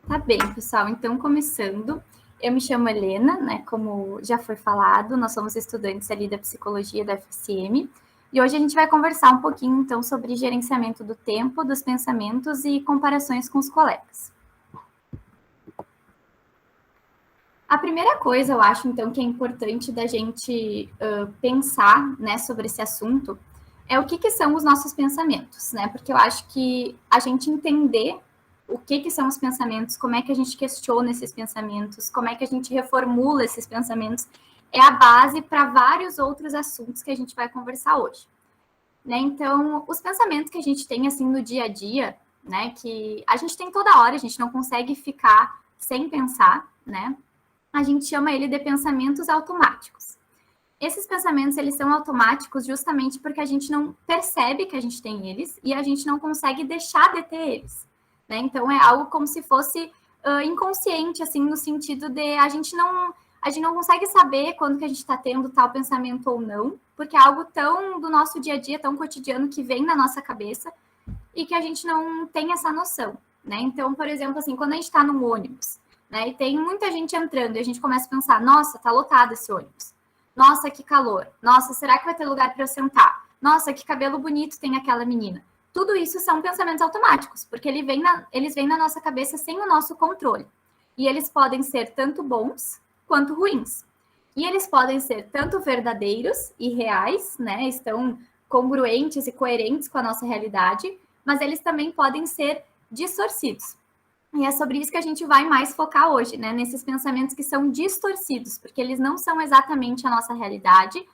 Tá bem, pessoal. Então, começando, eu me chamo Helena, né? Como já foi falado, nós somos estudantes ali da psicologia da FSM. E hoje a gente vai conversar um pouquinho, então, sobre gerenciamento do tempo, dos pensamentos e comparações com os colegas. A primeira coisa, eu acho, então, que é importante da gente pensar, né, sobre esse assunto é o que são os nossos pensamentos, né? Porque eu acho que a gente entender o que são os pensamentos, como é que a gente questiona esses pensamentos, como é que a gente reformula esses pensamentos, é a base para vários outros assuntos que a gente vai conversar hoje. Né? Então, os pensamentos que a gente tem assim no dia a dia, né, que a gente tem toda hora, a gente não consegue ficar sem pensar, né? A gente chama ele de pensamentos automáticos. Esses pensamentos, eles são automáticos justamente porque a gente não percebe que a gente tem eles e a gente não consegue deixar de ter eles, né? Então, é algo como se fosse inconsciente, assim, no sentido de a gente não consegue saber quando que a gente está tendo tal pensamento ou não, porque é algo tão do nosso dia a dia, tão cotidiano, que vem na nossa cabeça e que a gente não tem essa noção, né? Então, por exemplo, assim, quando a gente está num ônibus, né, e tem muita gente entrando e a gente começa a pensar, nossa, tá lotado esse ônibus. Nossa, que calor. Nossa, será que vai ter lugar para eu sentar? Nossa, que cabelo bonito tem aquela menina. Tudo isso são pensamentos automáticos, porque eles vêm na nossa cabeça sem o nosso controle. E eles podem ser tanto bons quanto ruins. E eles podem ser tanto verdadeiros e reais, né? Estão congruentes e coerentes com a nossa realidade, mas eles também podem ser distorcidos. E é sobre isso que a gente vai mais focar hoje, né? Nesses pensamentos que são distorcidos, porque eles não são exatamente a nossa realidade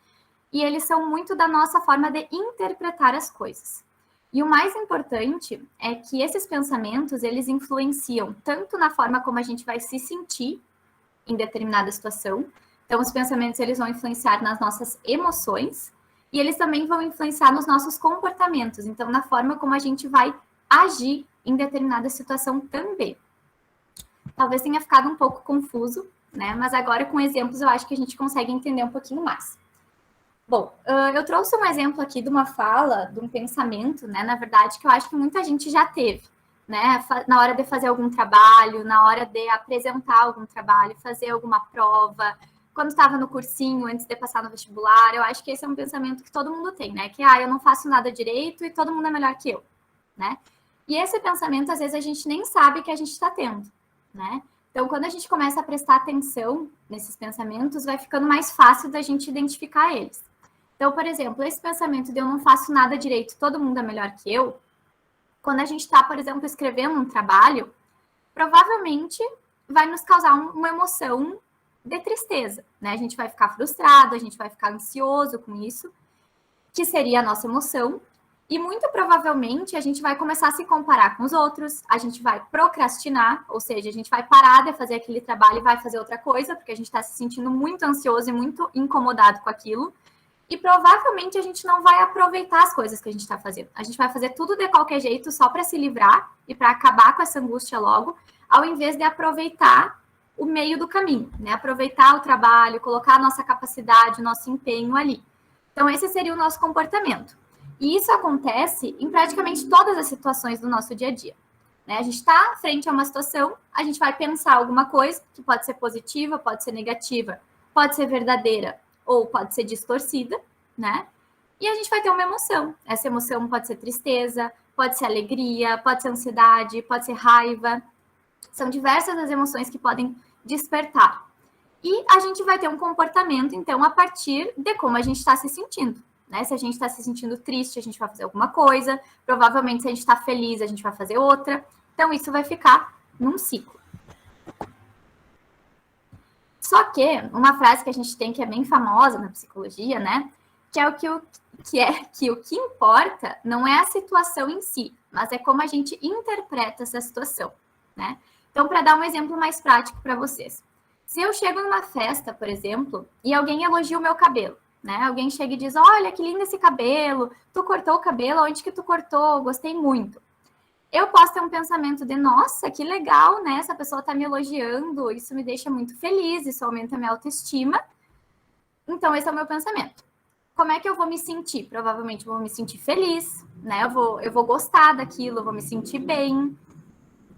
e eles são muito da nossa forma de interpretar as coisas. E o mais importante é que esses pensamentos, eles influenciam tanto na forma como a gente vai se sentir em determinada situação. Então, os pensamentos, eles vão influenciar nas nossas emoções e eles também vão influenciar nos nossos comportamentos. Então, na forma como a gente vai agir em determinada situação também. Talvez tenha ficado um pouco confuso, né? Mas agora com exemplos eu acho que a gente consegue entender um pouquinho mais. Bom, eu trouxe um exemplo aqui de uma fala, de um pensamento, né? Na verdade, que eu acho que muita gente já teve, né? Na hora de fazer algum trabalho, na hora de apresentar algum trabalho, fazer alguma prova, quando estava no cursinho, antes de passar no vestibular, eu acho que esse é um pensamento que todo mundo tem, né? Que, eu não faço nada direito e todo mundo é melhor que eu, né? E esse pensamento, às vezes, a gente nem sabe que a gente está tendo, né? Então, quando a gente começa a prestar atenção nesses pensamentos, vai ficando mais fácil da gente identificar eles. Então, por exemplo, esse pensamento de eu não faço nada direito, todo mundo é melhor que eu, quando a gente está, por exemplo, escrevendo um trabalho, provavelmente vai nos causar uma emoção de tristeza, né? A gente vai ficar frustrado, a gente vai ficar ansioso com isso, que seria a nossa emoção, e muito provavelmente a gente vai começar a se comparar com os outros, a gente vai procrastinar, ou seja, a gente vai parar de fazer aquele trabalho e vai fazer outra coisa, porque a gente está se sentindo muito ansioso e muito incomodado com aquilo. E provavelmente a gente não vai aproveitar as coisas que a gente está fazendo. A gente vai fazer tudo de qualquer jeito só para se livrar e para acabar com essa angústia logo, ao invés de aproveitar o meio do caminho, né? Aproveitar o trabalho, colocar a nossa capacidade, o nosso empenho ali. Então, esse seria o nosso comportamento. E isso acontece em praticamente todas as situações do nosso dia a dia. Né? A gente está frente a uma situação, a gente vai pensar alguma coisa que pode ser positiva, pode ser negativa, pode ser verdadeira ou pode ser distorcida, né? E a gente vai ter uma emoção. Essa emoção pode ser tristeza, pode ser alegria, pode ser ansiedade, pode ser raiva. São diversas as emoções que podem despertar. E a gente vai ter um comportamento, então, a partir de como a gente está se sentindo. Né? Se a gente está se sentindo triste, a gente vai fazer alguma coisa. Provavelmente, se a gente está feliz, a gente vai fazer outra. Então, isso vai ficar num ciclo. Só que uma frase que a gente tem que é bem famosa na psicologia, né? Que é que o que importa não é a situação em si, mas é como a gente interpreta essa situação, né? Então, para dar um exemplo mais prático para vocês. Se eu chego numa festa, por exemplo, e alguém elogia o meu cabelo, né? Alguém chega e diz, olha, que lindo esse cabelo, tu cortou o cabelo, onde que tu cortou? Gostei muito. Eu posso ter um pensamento de, nossa, que legal, né? Essa pessoa está me elogiando, isso me deixa muito feliz, isso aumenta a minha autoestima. Então, esse é o meu pensamento. Como é que eu vou me sentir? Provavelmente eu vou me sentir feliz, né? Eu vou gostar daquilo, eu vou me sentir bem.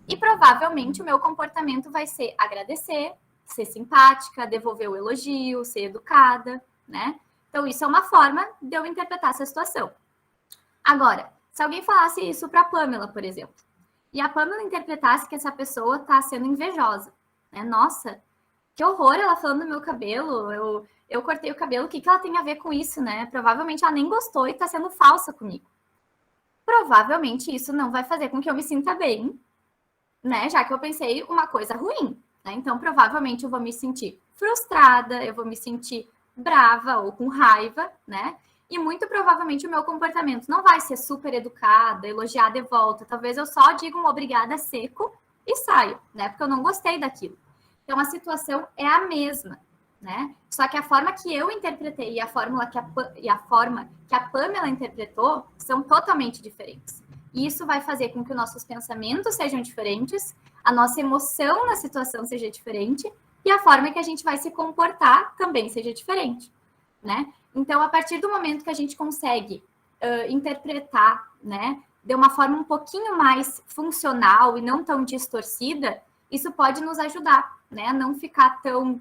E provavelmente o meu comportamento vai ser agradecer, ser simpática, devolver o elogio, ser educada, né? Então, isso é uma forma de eu interpretar essa situação. Agora, se alguém falasse isso para a Pamela, por exemplo, e a Pamela interpretasse que essa pessoa está sendo invejosa, né? Nossa, que horror ela falando do meu cabelo, eu cortei o cabelo, o que ela tem a ver com isso, né? Provavelmente ela nem gostou e está sendo falsa comigo. Provavelmente isso não vai fazer com que eu me sinta bem, né? Já que eu pensei uma coisa ruim, né? Então, provavelmente eu vou me sentir frustrada, eu vou me sentir brava ou com raiva, né? E muito provavelmente o meu comportamento não vai ser super educada, elogiar de volta. Talvez eu só diga um obrigada seco e saio, né? Porque eu não gostei daquilo. Então, a situação é a mesma, né? Só que a forma que eu interpretei e a forma que a Pamela interpretou são totalmente diferentes. E isso vai fazer com que os nossos pensamentos sejam diferentes, a nossa emoção na situação seja diferente e a forma que a gente vai se comportar também seja diferente, né? Então, a partir do momento que a gente consegue interpretar, né, de uma forma um pouquinho mais funcional e não tão distorcida, isso pode nos ajudar, né, a não ficar tão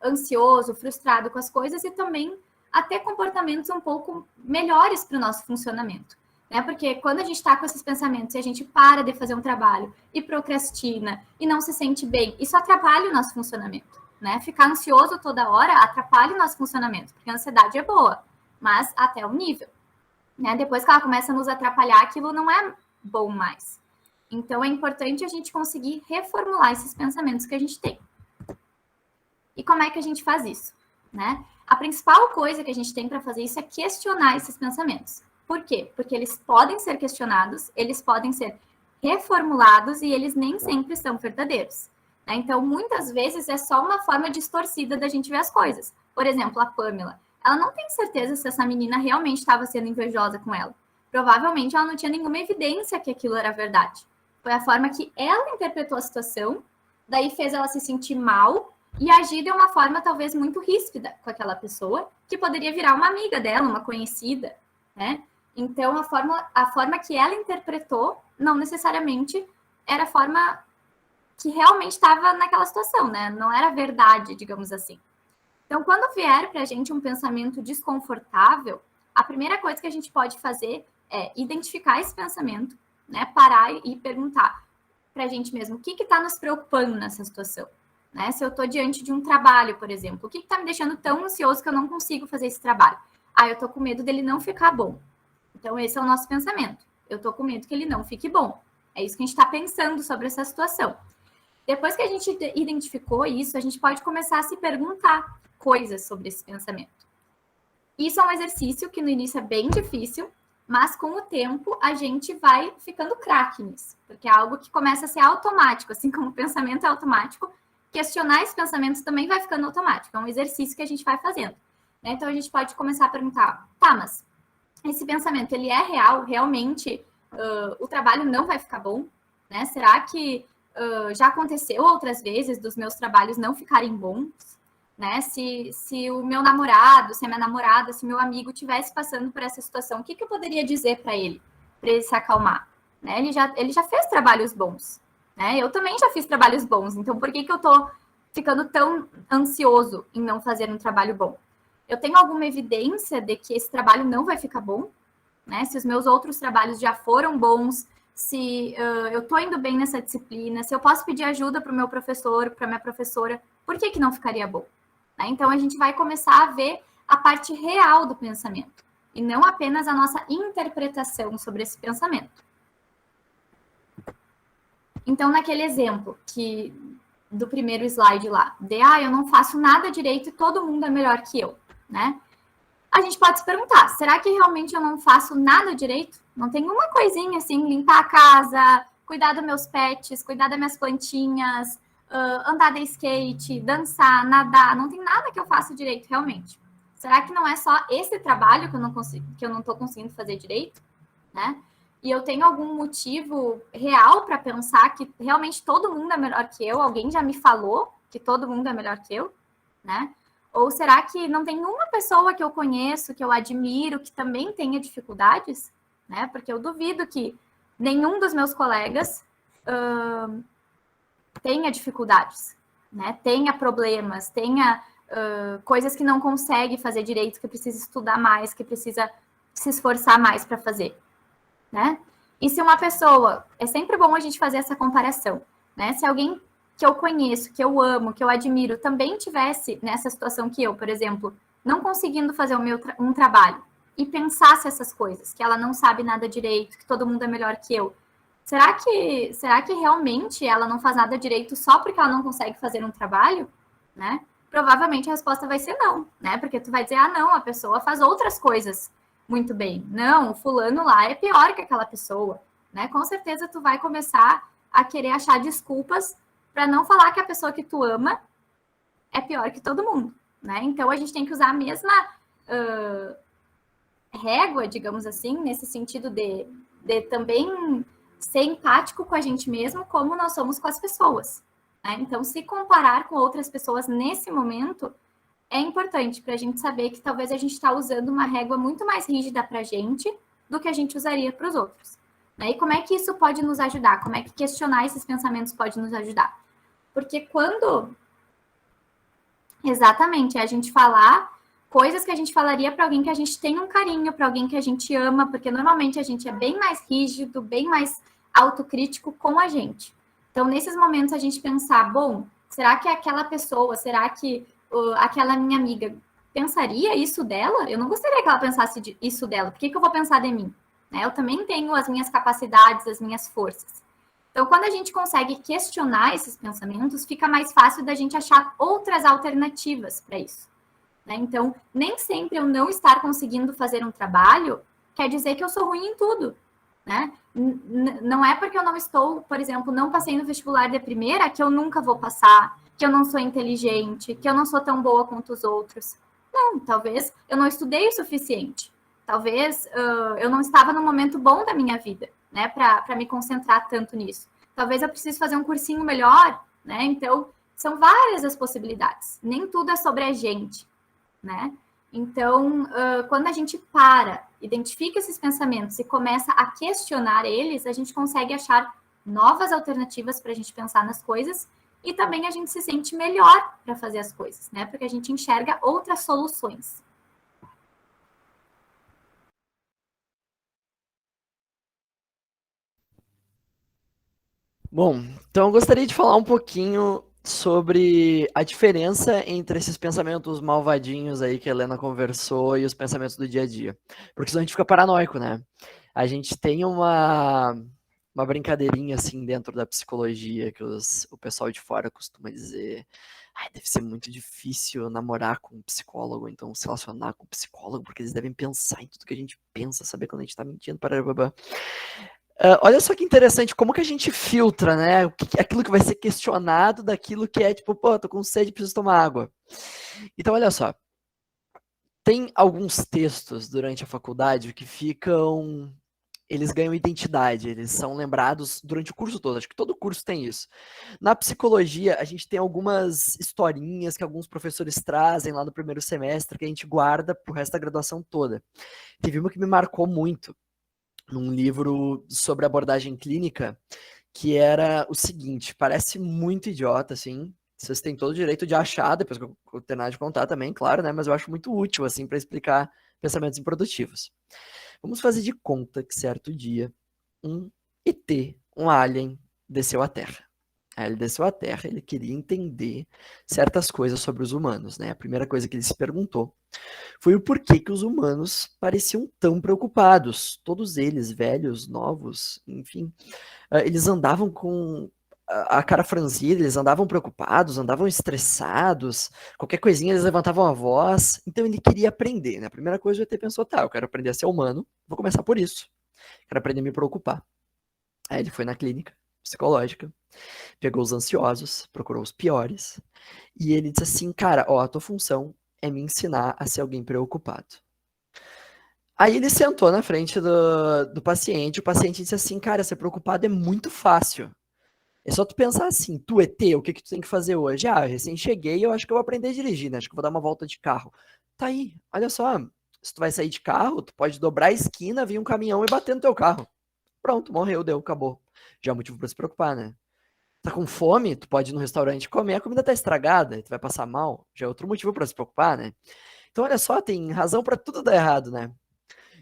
ansioso, frustrado com as coisas e também a ter comportamentos um pouco melhores para o nosso funcionamento. Né? Porque quando a gente está com esses pensamentos e a gente para de fazer um trabalho e procrastina e não se sente bem, isso atrapalha o nosso funcionamento. Né? Ficar ansioso toda hora atrapalha o nosso funcionamento, porque a ansiedade é boa, mas até um nível. Né? Depois que ela começa a nos atrapalhar, aquilo não é bom mais. Então, é importante a gente conseguir reformular esses pensamentos que a gente tem. E como é que a gente faz isso? Né? A principal coisa que a gente tem para fazer isso é questionar esses pensamentos. Por quê? Porque eles podem ser questionados, eles podem ser reformulados e eles nem sempre são verdadeiros. Né? Então, muitas vezes é só uma forma distorcida da gente ver as coisas. Por exemplo, a Pamela. Ela não tem certeza se essa menina realmente estava sendo invejosa com ela. Provavelmente ela não tinha nenhuma evidência que aquilo era verdade. Foi a forma que ela interpretou a situação, daí fez ela se sentir mal e agir de uma forma talvez muito ríspida com aquela pessoa, que poderia virar uma amiga dela, uma conhecida, né? Então, a forma que ela interpretou não necessariamente era a forma que realmente estava naquela situação, né? Não era verdade, digamos assim. Então, quando vier para a gente um pensamento desconfortável, a primeira coisa que a gente pode fazer é identificar esse pensamento, né? Parar e perguntar para a gente mesmo o que está nos preocupando nessa situação. Né? Se eu estou diante de um trabalho, por exemplo, o que está me deixando tão ansioso que eu não consigo fazer esse trabalho? Eu estou com medo dele não ficar bom. Então, esse é o nosso pensamento. Eu estou com medo que ele não fique bom. É isso que a gente está pensando sobre essa situação. Depois que a gente identificou isso, a gente pode começar a se perguntar coisas sobre esse pensamento. Isso é um exercício que no início é bem difícil, mas com o tempo a gente vai ficando craque nisso, porque é algo que começa a ser automático, assim como o pensamento é automático, questionar esses pensamentos também vai ficando automático, é um exercício que a gente vai fazendo. Né? Então a gente pode começar a perguntar, tá, mas esse pensamento, ele é real? Realmente o trabalho não vai ficar bom? Né? Será que já aconteceu outras vezes dos meus trabalhos não ficarem bons? Né? Se o meu namorado, se a minha namorada, se o meu amigo estivesse passando por essa situação, o que eu poderia dizer para ele se acalmar? Né? Ele já fez trabalhos bons. Né? Eu também já fiz trabalhos bons, então por que eu estou ficando tão ansioso em não fazer um trabalho bom? Eu tenho alguma evidência de que esse trabalho não vai ficar bom? Né? Se os meus outros trabalhos já foram bons, se eu estou indo bem nessa disciplina, se eu posso pedir ajuda para o meu professor, para a minha professora, por que não ficaria bom? Né? Então, a gente vai começar a ver a parte real do pensamento, e não apenas a nossa interpretação sobre esse pensamento. Então, naquele exemplo do primeiro slide lá, eu não faço nada direito e todo mundo é melhor que eu, né? A gente pode se perguntar, será que realmente eu não faço nada direito? Não tem uma coisinha assim, limpar a casa, cuidar dos meus pets, cuidar das minhas plantinhas, andar de skate, dançar, nadar, não tem nada que eu faça direito realmente. Será que não é só esse trabalho que eu não estou conseguindo fazer direito? Né? E eu tenho algum motivo real para pensar que realmente todo mundo é melhor que eu? Alguém já me falou que todo mundo é melhor que eu? Né? Ou será que não tem uma pessoa que eu conheço, que eu admiro, que também tenha dificuldades? Né? Porque eu duvido que nenhum dos meus colegas tenha dificuldades, né? Tenha problemas, tenha coisas que não consegue fazer direito, que precisa estudar mais, que precisa se esforçar mais para fazer, né? E se uma pessoa, é sempre bom a gente fazer essa comparação, né? Se alguém que eu conheço, que eu amo, que eu admiro, também tivesse nessa situação que eu, por exemplo, não conseguindo fazer um trabalho e pensasse essas coisas, que ela não sabe nada direito, que todo mundo é melhor que eu, será que realmente ela não faz nada direito só porque ela não consegue fazer um trabalho, né? Provavelmente a resposta vai ser não, né? Porque tu vai dizer, ah, não, a pessoa faz outras coisas muito bem. Não, o fulano lá é pior que aquela pessoa, né? Com certeza tu vai começar a querer achar desculpas para não falar que a pessoa que tu ama é pior que todo mundo, né? Então a gente tem que usar a mesma régua, digamos assim, nesse sentido de também ser empático com a gente mesmo, como nós somos com as pessoas, né? Então, se comparar com outras pessoas nesse momento é importante para a gente saber que talvez a gente está usando uma régua muito mais rígida para a gente do que a gente usaria para os outros. Né? E como é que isso pode nos ajudar? Como é que questionar esses pensamentos pode nos ajudar? Porque quando exatamente a gente falar coisas que a gente falaria para alguém que a gente tem um carinho, para alguém que a gente ama, porque normalmente a gente é bem mais rígido, bem mais autocrítico com a gente. Então, nesses momentos, a gente pensar, bom, será que aquela pessoa, será que aquela minha amiga pensaria isso dela? Eu não gostaria que ela pensasse isso dela. Por que eu vou pensar de mim? Né? Eu também tenho as minhas capacidades, as minhas forças. Então, quando a gente consegue questionar esses pensamentos, fica mais fácil da gente achar outras alternativas para isso. Né? Então, nem sempre eu não estar conseguindo fazer um trabalho quer dizer que eu sou ruim em tudo. Né? Não é porque eu não estou, por exemplo, não passei no vestibular de primeira que eu nunca vou passar, que eu não sou inteligente, que eu não sou tão boa quanto os outros. Não, talvez eu não estudei o suficiente. Talvez eu não estava no momento bom da minha vida, né, para me concentrar tanto nisso. Talvez eu precise fazer um cursinho melhor, né? Então, são várias as possibilidades. Nem tudo é sobre a gente, né? Então, quando a gente identifica esses pensamentos e começa a questionar eles, a gente consegue achar novas alternativas para a gente pensar nas coisas e também a gente se sente melhor para fazer as coisas, né? Porque a gente enxerga outras soluções. Bom, então eu gostaria de falar um pouquinho sobre a diferença entre esses pensamentos malvadinhos aí que a Helena conversou e os pensamentos do dia a dia. Porque senão a gente fica paranoico, né? A gente tem uma brincadeirinha assim dentro da psicologia que o pessoal de fora costuma dizer. Ai, deve ser muito difícil namorar com um psicólogo, então se relacionar com um psicólogo, porque eles devem pensar em tudo que a gente pensa, saber quando a gente tá mentindo, pararabá. Olha só que interessante, como que a gente filtra, né? Aquilo que vai ser questionado daquilo que é tipo, pô, tô com sede, preciso tomar água. Então, olha só. Tem alguns textos durante a faculdade que ficam. Eles ganham identidade, eles são lembrados durante o curso todo. Acho que todo curso tem isso. Na psicologia, a gente tem algumas historinhas que alguns professores trazem lá no primeiro semestre que a gente guarda pro resto da graduação toda. Teve uma que me marcou muito num livro sobre abordagem clínica, que era o seguinte, parece muito idiota, assim, vocês têm todo o direito de achar, depois que eu terminar de contar também, claro, né, mas eu acho muito útil, assim, para explicar pensamentos improdutivos. Vamos fazer de conta que certo dia, um ET, um alien, desceu à Terra. Aí ele desceu à Terra, ele queria entender certas coisas sobre os humanos, né? A primeira coisa que ele se perguntou foi o porquê que os humanos pareciam tão preocupados. Todos eles, velhos, novos, enfim, eles andavam com a cara franzida, eles andavam preocupados, andavam estressados, qualquer coisinha eles levantavam a voz. Então ele queria aprender, né? A primeira coisa o ET pensou, tá, eu quero aprender a ser humano, vou começar por isso. Quero aprender a me preocupar. Aí ele foi na clínica psicológica, pegou os ansiosos, procurou os piores, e ele disse assim, cara, ó, a tua função é me ensinar a ser alguém preocupado. Aí ele sentou na frente do paciente, o paciente disse assim, cara, ser preocupado é muito fácil. É só tu pensar assim, tu ET, o que que tu tem que fazer hoje? Ah, eu recém cheguei, eu acho que eu vou aprender a dirigir, né? Acho que eu vou dar uma volta de carro. Tá aí, olha só, se tu vai sair de carro, tu pode dobrar a esquina, vir um caminhão e bater no teu carro. Pronto, morreu, deu, acabou. Já é motivo para se preocupar, né? Tá com fome, tu pode ir no restaurante comer, a comida tá estragada, tu vai passar mal, já é outro motivo para se preocupar, né? Então, olha só, tem razão para tudo dar errado, né?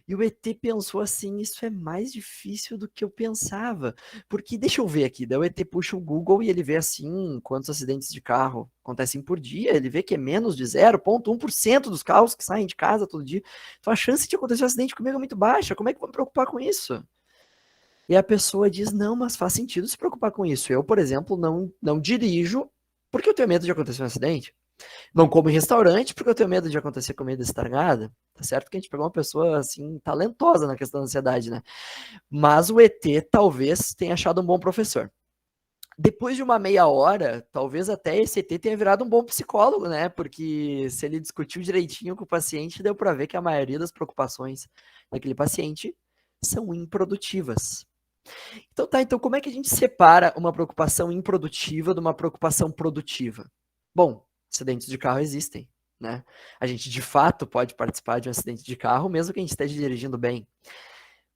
E o ET pensou assim: isso é mais difícil do que eu pensava. Porque, deixa eu ver aqui, daí o ET puxa o Google e ele vê assim, quantos acidentes de carro acontecem por dia, ele vê que é menos de 0,1% dos carros que saem de casa todo dia. Então a chance de acontecer um acidente comigo é muito baixa, como é que eu vou me preocupar com isso? E a pessoa diz: não, mas faz sentido se preocupar com isso. Eu, por exemplo, não dirijo porque eu tenho medo de acontecer um acidente. Não como em restaurante porque eu tenho medo de acontecer comida estragada. Tá certo que a gente pegou uma pessoa, assim, talentosa na questão da ansiedade, né? Mas o ET talvez tenha achado um bom professor. Depois de uma meia hora, talvez até esse ET tenha virado um bom psicólogo, né? Porque se ele discutiu direitinho com o paciente, deu para ver que a maioria das preocupações daquele paciente são improdutivas. Então tá, então como é que a gente separa uma preocupação improdutiva de uma preocupação produtiva? Bom, acidentes de carro existem, né? A gente de fato pode participar de um acidente de carro, mesmo que a gente esteja dirigindo bem.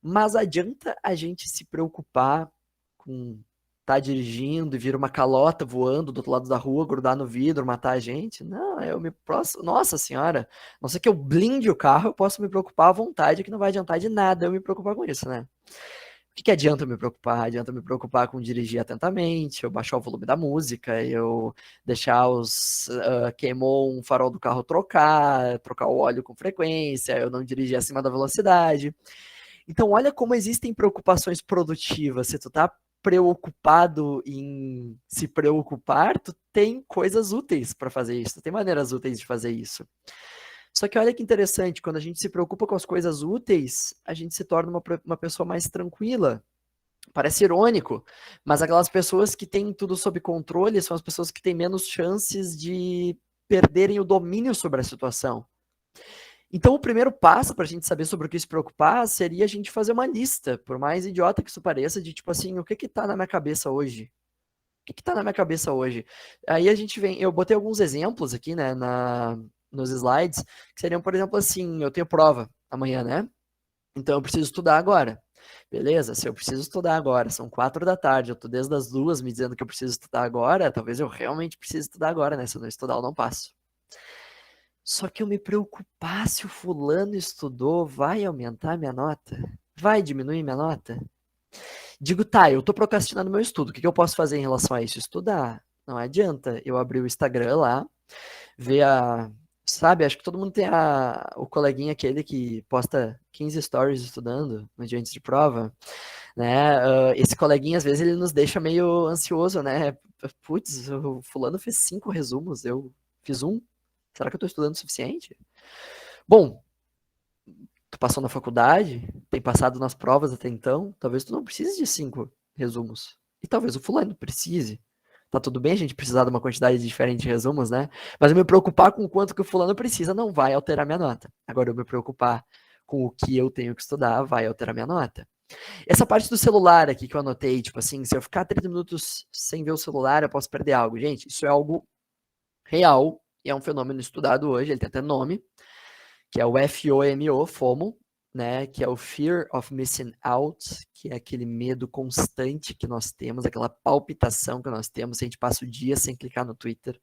Mas adianta a gente se preocupar com estar dirigindo e vir uma calota voando do outro lado da rua, grudar no vidro, matar a gente? Não, eu me posso. Nossa senhora, a não ser que eu blinde o carro, eu posso me preocupar à vontade, que não vai adiantar de nada eu me preocupar com isso, né? O que adianta eu me preocupar? Adianta eu me preocupar com dirigir atentamente, eu baixar o volume da música, eu deixar queimou um farol do carro trocar o óleo com frequência, eu não dirigir acima da velocidade. Então, olha como existem preocupações produtivas. Se tu tá preocupado em se preocupar, tu tem coisas úteis para fazer isso, tu tem maneiras úteis de fazer isso. Só que olha que interessante, quando a gente se preocupa com as coisas úteis, a gente se torna uma pessoa mais tranquila. Parece irônico, mas aquelas pessoas que têm tudo sob controle são as pessoas que têm menos chances de perderem o domínio sobre a situação. Então, o primeiro passo para a gente saber sobre o que se preocupar seria a gente fazer uma lista, por mais idiota que isso pareça, de tipo assim, o que está na minha cabeça hoje? O que está na minha cabeça hoje? Aí a gente vem, eu botei alguns exemplos aqui, né, nos slides, que seriam, por exemplo, assim, eu tenho prova amanhã, né? Então eu preciso estudar agora. Beleza? Se eu preciso estudar agora, são 4 da tarde, eu tô desde as 2 me dizendo que eu preciso estudar agora, talvez eu realmente precise estudar agora, né? Se eu não estudar, eu não passo. Só que eu me preocupar se o fulano estudou, vai aumentar minha nota? Vai diminuir minha nota? Digo, tá, eu tô procrastinando meu estudo, o que eu posso fazer em relação a isso? Estudar. Não adianta eu abrir o Instagram lá, ver sabe, acho que todo mundo tem o coleguinha aquele que posta 15 stories estudando no dia antes de prova, né? Esse coleguinha, às vezes, ele nos deixa meio ansioso, né? Putz, o fulano fez 5 resumos, eu fiz um. Será que eu tô estudando o suficiente? Bom, tu passou na faculdade, tem passado nas provas até então, talvez tu não precise de 5 resumos. E talvez o fulano precise. Tá tudo bem a gente precisar de uma quantidade diferente de resumos, né? Mas eu me preocupar com o quanto que o fulano precisa não vai alterar minha nota. Agora, eu me preocupar com o que eu tenho que estudar vai alterar minha nota. Essa parte do celular aqui que eu anotei, tipo assim, se eu ficar 30 minutos sem ver o celular, eu posso perder algo. Gente, isso é algo real e é um fenômeno estudado hoje, ele tem até nome, que é o FOMO, FOMO, né, que é o Fear of Missing Out, que é aquele medo constante que nós temos, aquela palpitação que nós temos, a gente passa o dia sem clicar no Twitter,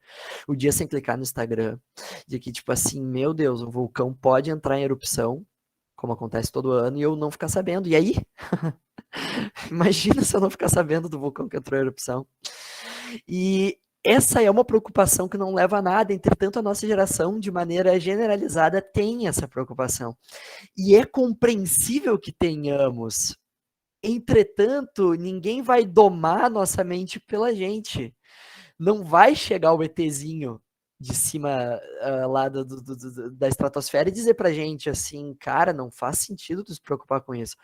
o dia sem clicar no Instagram, de que, tipo assim, meu Deus, o vulcão pode entrar em erupção, como acontece todo ano, e eu não ficar sabendo. E aí? Imagina se eu não ficar sabendo do vulcão que entrou em erupção. E essa é uma preocupação que não leva a nada, entretanto, a nossa geração, de maneira generalizada, tem essa preocupação. E é compreensível que tenhamos. Entretanto, ninguém vai domar nossa mente pela gente. Não vai chegar o ETzinho de cima lá da estratosfera e dizer pra gente assim, cara, não faz sentido tu se preocupar com isso.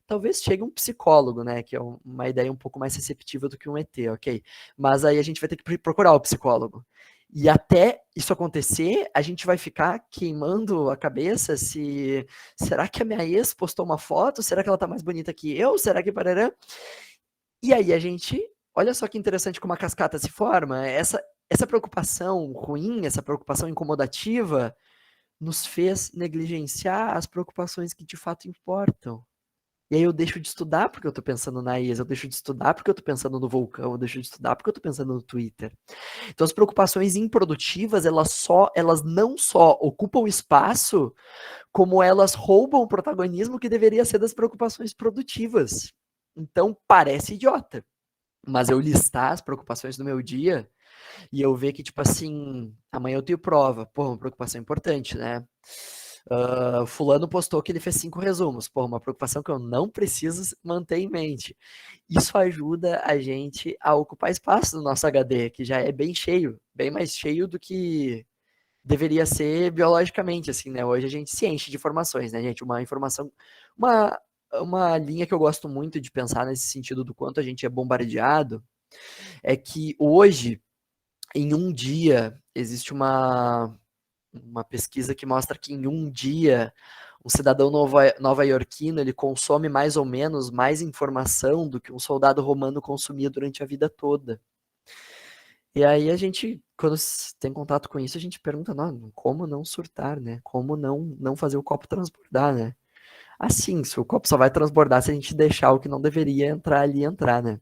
Talvez chegue um psicólogo, né, que é uma ideia um pouco mais receptiva do que um ET, ok? Mas aí a gente vai ter que procurar o psicólogo. E até isso acontecer, a gente vai ficar queimando a cabeça se... Será que a minha ex postou uma foto? Será que ela tá mais bonita que eu? Será que... Parará? E aí a gente... Olha só que interessante como a cascata se forma. Essa preocupação ruim, essa preocupação incomodativa, nos fez negligenciar as preocupações que de fato importam. E aí eu deixo de estudar porque eu tô pensando na IES, eu deixo de estudar porque eu tô pensando no vulcão, eu deixo de estudar porque eu tô pensando no Twitter. Então as preocupações improdutivas, elas não só ocupam espaço, como elas roubam o protagonismo que deveria ser das preocupações produtivas. Então parece idiota, mas eu listar as preocupações do meu dia e eu ver que, tipo assim, amanhã eu tenho prova, pô, uma preocupação importante, né? Fulano postou que ele fez 5 resumos, pô, uma preocupação que eu não preciso manter em mente. Isso ajuda a gente a ocupar espaço no nosso HD, que já é bem cheio, bem mais cheio do que deveria ser biologicamente, assim, né? Hoje a gente se enche de informações, né, gente? Uma informação, uma, uma linha que eu gosto muito de pensar nesse sentido do quanto a gente é bombardeado, é que hoje, em um dia, existe uma pesquisa que mostra que em um dia, um cidadão nova-iorquino, ele consome mais ou menos mais informação do que um soldado romano consumia durante a vida toda. E aí a gente, quando tem contato com isso, a gente pergunta, não, como não surtar, né? Como não fazer o copo transbordar, né? Assim, se o copo só vai transbordar se a gente deixar o que não deveria entrar ali entrar, né?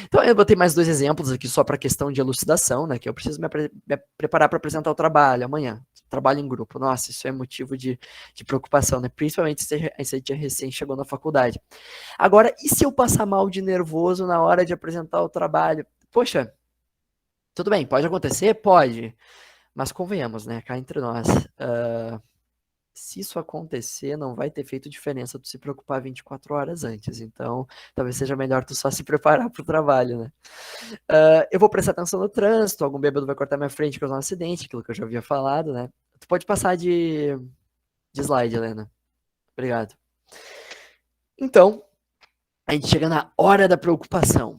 Então eu botei mais 2 exemplos aqui só para questão de elucidação, né? Que eu preciso me preparar para apresentar o trabalho amanhã. Trabalho em grupo. Nossa, isso é motivo de preocupação, né? Principalmente se a gente recém chegou na faculdade. Agora, e se eu passar mal de nervoso na hora de apresentar o trabalho? Poxa, tudo bem, pode acontecer? Pode. Mas convenhamos, né? Cá entre nós. Se isso acontecer, não vai ter feito diferença tu se preocupar 24 horas antes. Então, talvez seja melhor tu só se preparar para o trabalho, né? Eu vou prestar atenção no trânsito, algum bêbado vai cortar minha frente e causar um acidente, aquilo que eu já havia falado, né? Tu pode passar de slide, Helena. Obrigado. Então, a gente chega na hora da preocupação,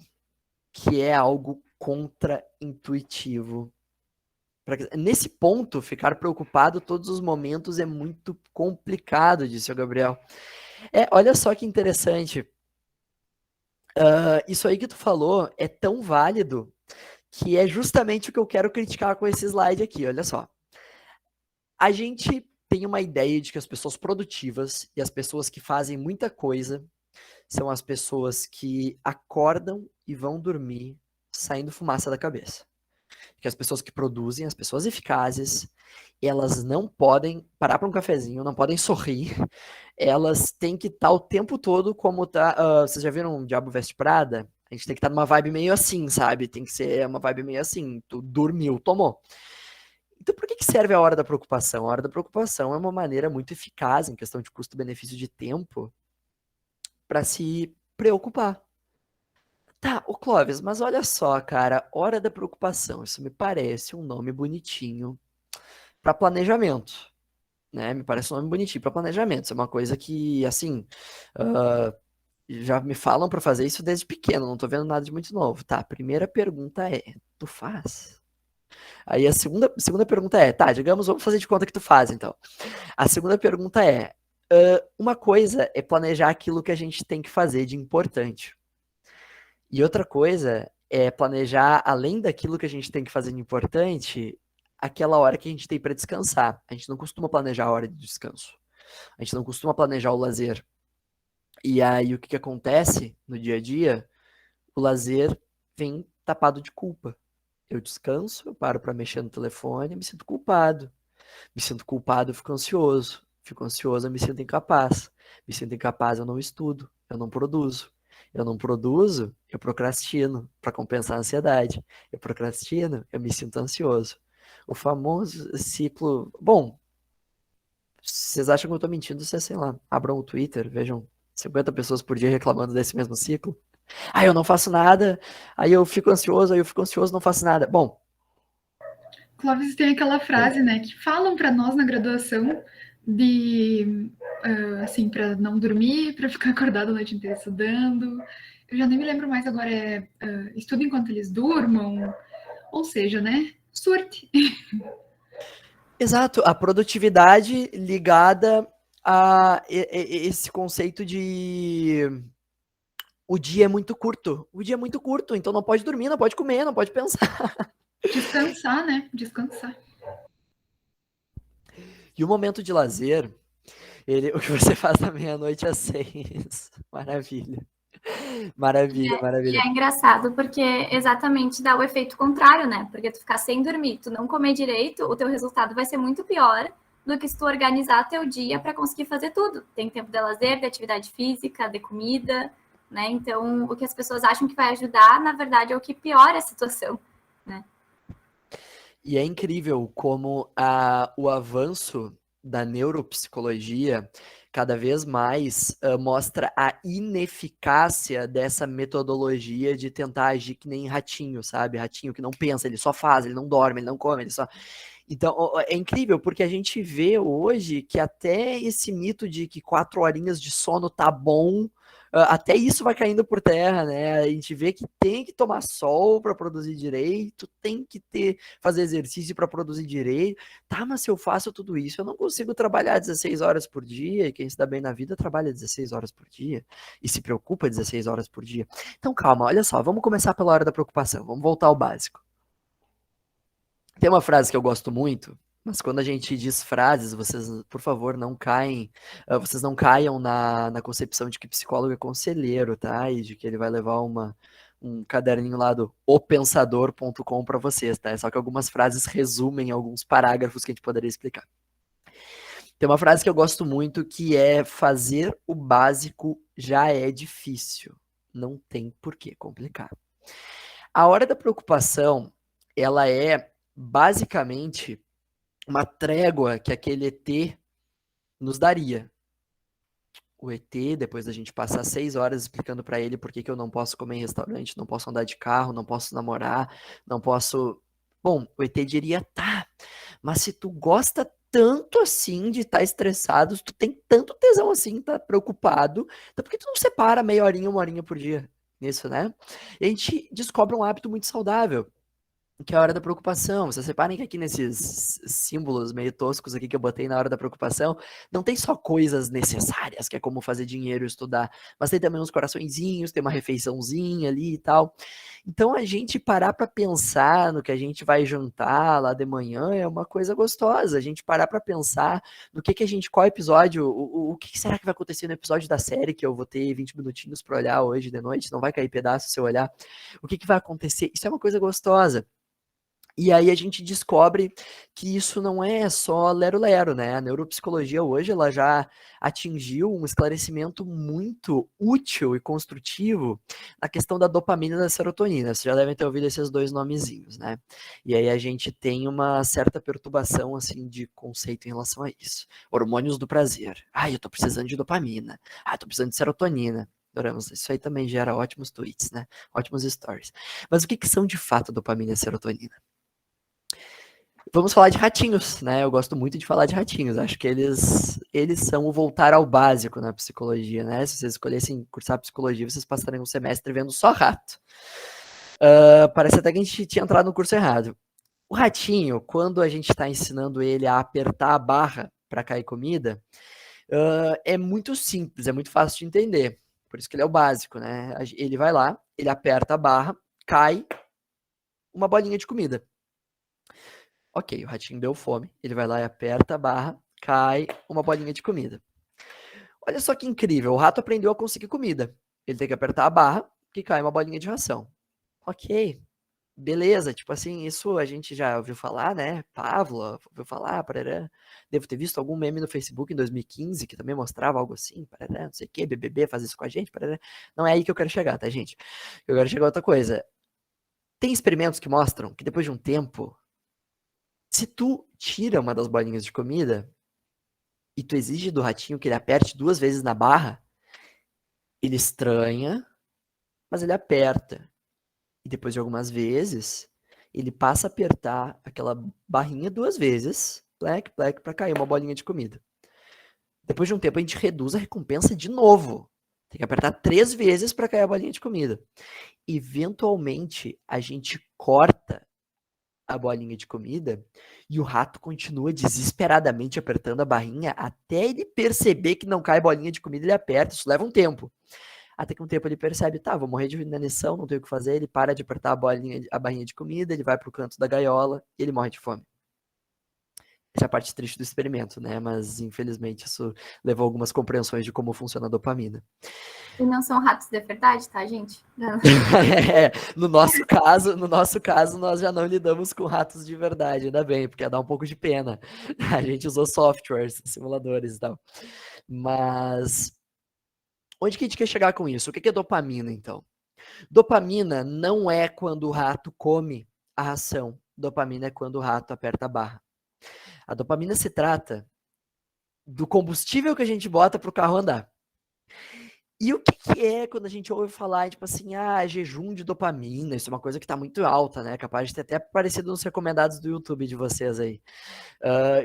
que é algo contra-intuitivo. Nesse ponto, ficar preocupado todos os momentos é muito complicado, disse o Gabriel. Olha só que interessante. Isso aí que tu falou é tão válido que é justamente o que eu quero criticar com esse slide aqui. Olha só. A gente tem uma ideia de que as pessoas produtivas e as pessoas que fazem muita coisa são as pessoas que acordam e vão dormir saindo fumaça da cabeça. Que as pessoas que produzem, as pessoas eficazes, elas não podem parar para um cafezinho, não podem sorrir, elas têm que estar o tempo todo como tá. Vocês já viram Diabo Veste Prada? A gente tem que estar numa vibe meio assim, sabe? Tem que ser uma vibe meio assim. Tu dormiu, tomou. Então, por que serve a hora da preocupação? A hora da preocupação é uma maneira muito eficaz em questão de custo-benefício de tempo para se preocupar. Tá, o Clóvis, mas olha só, cara, hora da preocupação, isso me parece um nome bonitinho para planejamento, né? Me parece um nome bonitinho para planejamento. Isso é uma coisa que, assim, uh, já me falam para fazer isso desde pequeno, não tô vendo nada de muito novo. Tá, a primeira pergunta é, tu faz? Aí a segunda pergunta é, tá, digamos, vamos fazer de conta que tu faz, então. A segunda pergunta é, uma coisa é planejar aquilo que a gente tem que fazer de importante. E outra coisa é planejar, além daquilo que a gente tem que fazer de importante, aquela hora que a gente tem para descansar. A gente não costuma planejar a hora de descanso. A gente não costuma planejar o lazer. E aí o que, que acontece no dia a dia? O lazer vem tapado de culpa. Eu descanso, eu paro para mexer no telefone, me sinto culpado. Me sinto culpado, eu fico ansioso. Fico ansioso, eu me sinto incapaz. Me sinto incapaz, eu não estudo, eu não produzo. Eu não produzo, eu procrastino para compensar a ansiedade. Eu procrastino, eu me sinto ansioso. O famoso ciclo. Bom, vocês acham que eu tô mentindo? Vocês, sei lá, abram o Twitter, vejam 50 pessoas por dia reclamando desse mesmo ciclo. Ah, eu não faço nada, aí eu fico ansioso, não faço nada. Bom. Clóvis, tem aquela frase, né, que falam para nós na graduação de, assim, para não dormir, para ficar acordado a noite inteira estudando. Eu já nem me lembro mais agora, estuda enquanto eles durmam, ou seja, né, surte. Exato, a produtividade ligada a esse conceito de o dia é muito curto. O dia é muito curto, então não pode dormir, não pode comer, não pode pensar. Descansar, né? Descansar. E o momento de lazer, O que você faz da meia-noite às 6. Maravilha. Maravilha, E maravilha. é engraçado porque exatamente dá o efeito contrário, né? Porque tu ficar sem dormir, tu não comer direito, o teu resultado vai ser muito pior do que se tu organizar teu dia para conseguir fazer tudo. Tem tempo de lazer, de atividade física, de comida, né? Então, o que as pessoas acham que vai ajudar, na verdade, é o que piora a situação, né? E é incrível como o avanço da neuropsicologia cada vez mais mostra a ineficácia dessa metodologia de tentar agir que nem ratinho, sabe? Ratinho que não pensa, ele só faz, ele não dorme, ele não come, ele só. Então, é incrível, porque a gente vê hoje que até esse mito de que 4 horinhas de sono tá bom, até isso vai caindo por terra, né? A gente vê que tem que tomar sol para produzir direito, tem que fazer exercício para produzir direito. Tá, mas se eu faço tudo isso, eu não consigo trabalhar 16 horas por dia, e quem se dá bem na vida trabalha 16 horas por dia, e se preocupa 16 horas por dia. Então, calma, olha só, vamos começar pela hora da preocupação, vamos voltar ao básico. Tem uma frase que eu gosto muito, mas quando a gente diz frases, vocês, por favor, vocês não caiam na concepção de que psicólogo é conselheiro, tá? E de que ele vai levar um caderninho lá do opensador.com para vocês, tá? É só que algumas frases resumem alguns parágrafos que a gente poderia explicar. Tem uma frase que eu gosto muito que é: fazer o básico já é difícil, não tem por que complicar. A hora da preocupação, ela é basicamente uma trégua que aquele ET nos daria. O ET, depois da gente passar 6 horas explicando para ele por que eu não posso comer em restaurante, não posso andar de carro, não posso namorar, não posso. Bom, o ET diria: tá, mas se tu gosta tanto assim de estar estressado, se tu tem tanto tesão assim, tá preocupado, então por que tu não separa meia horinha, 1 horinha por dia nisso, né? E a gente descobre um hábito muito saudável, que é a hora da preocupação. Vocês reparem que aqui nesses símbolos meio toscos aqui que eu botei na hora da preocupação, não tem só coisas necessárias, que é como fazer dinheiro e estudar, mas tem também uns coraçõezinhos, tem uma refeiçãozinha ali e tal. Então a gente parar para pensar no que a gente vai jantar lá de manhã é uma coisa gostosa. A gente parar para pensar no que a gente, qual episódio, o que será que vai acontecer no episódio da série que eu vou ter 20 minutinhos para olhar hoje de noite, não vai cair pedaço se eu olhar. O que vai acontecer? Isso é uma coisa gostosa. E aí a gente descobre que isso não é só lero-lero, né? A neuropsicologia hoje ela já atingiu um esclarecimento muito útil e construtivo na questão da dopamina e da serotonina. Vocês já devem ter ouvido esses dois nomezinhos, né? E aí a gente tem uma certa perturbação assim de conceito em relação a isso. Hormônios do prazer. Ah, eu tô precisando de dopamina. Ah, eu tô precisando de serotonina. Adoramos. Isso aí também gera ótimos tweets, né? Ótimos stories. Mas o que são de fato dopamina e serotonina? Vamos falar de ratinhos, né? Eu gosto muito de falar de ratinhos. Acho que eles são o voltar ao básico na psicologia, né? Se vocês escolhessem cursar psicologia, vocês passariam um semestre vendo só rato. Parece até que a gente tinha entrado no curso errado. O ratinho, quando a gente está ensinando ele a apertar a barra para cair comida, é muito simples, é muito fácil de entender. Por isso que ele é o básico, né? Ele vai lá, ele aperta a barra, cai uma bolinha de comida. Ok, o ratinho deu fome, ele vai lá e aperta a barra, cai uma bolinha de comida. Olha só que incrível, o rato aprendeu a conseguir comida. Ele tem que apertar a barra, que cai uma bolinha de ração. Ok, beleza, tipo assim, isso a gente já ouviu falar, né? Pavlov, ouviu falar, parará. Devo ter visto algum meme no Facebook em 2015 que também mostrava algo assim, parará, não sei o que, BBB faz isso com a gente, parará. Não é aí que eu quero chegar, tá, gente? Eu quero chegar a outra coisa. Tem experimentos que mostram que depois de um tempo, se tu tira uma das bolinhas de comida e tu exige do ratinho que ele aperte 2 vezes na barra, ele estranha, mas ele aperta. E depois de algumas vezes, ele passa a apertar aquela barrinha 2 vezes, plec, plec, para cair uma bolinha de comida. Depois de um tempo, a gente reduz a recompensa de novo. Tem que apertar 3 vezes para cair a bolinha de comida. Eventualmente, a gente corta a bolinha de comida e o rato continua desesperadamente apertando a barrinha até ele perceber que não cai bolinha de comida, ele aperta. Isso leva um tempo. Até que um tempo ele percebe, tá, vou morrer de inanição, não tenho o que fazer, ele para de apertar a barrinha de comida, ele vai pro canto da gaiola e ele morre de fome. Essa é a parte triste do experimento, né? Mas, infelizmente, isso levou a algumas compreensões de como funciona a dopamina. E não são ratos de verdade, tá, gente? Não. No nosso caso, nós já não lidamos com ratos de verdade, ainda bem, porque ia dar um pouco de pena. A gente usou softwares, simuladores e tal. Mas onde que a gente quer chegar com isso? O que é dopamina, então? Dopamina não é quando o rato come a ração. Dopamina é quando o rato aperta a barra. A dopamina se trata do combustível que a gente bota para o carro andar. E o que é quando a gente ouve falar, tipo assim, jejum de dopamina? Isso é uma coisa que tá muito alta, né? Capaz de ter até aparecido nos recomendados do YouTube de vocês aí.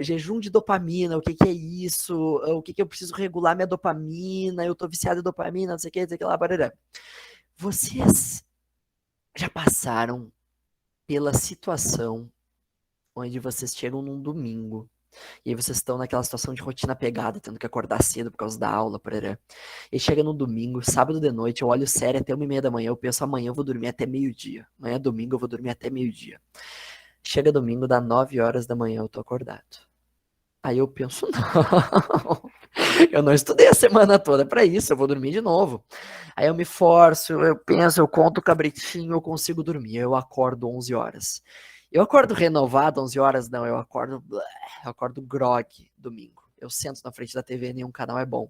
Jejum de dopamina, o que é isso? O que eu preciso regular minha dopamina? Eu tô viciado em dopamina, não sei o que lá, barará. Vocês já passaram pela situação onde vocês chegam num domingo e aí vocês estão naquela situação de rotina pegada, tendo que acordar cedo por causa da aula, parará. E chega no domingo, sábado de noite, eu olho série até 1h30 da manhã, eu penso, amanhã eu vou dormir até meio-dia. Amanhã é domingo, eu vou dormir até meio-dia. Chega domingo, dá 9 horas da manhã, eu tô acordado. Aí eu penso, não, eu não estudei a semana toda pra isso, eu vou dormir de novo. Aí eu me forço, eu penso, eu conto o cabritinho, eu consigo dormir. Eu acordo 11 horas. Eu acordo renovado 11 horas? Não, eu acordo grog domingo. Eu sento na frente da TV, nenhum canal é bom.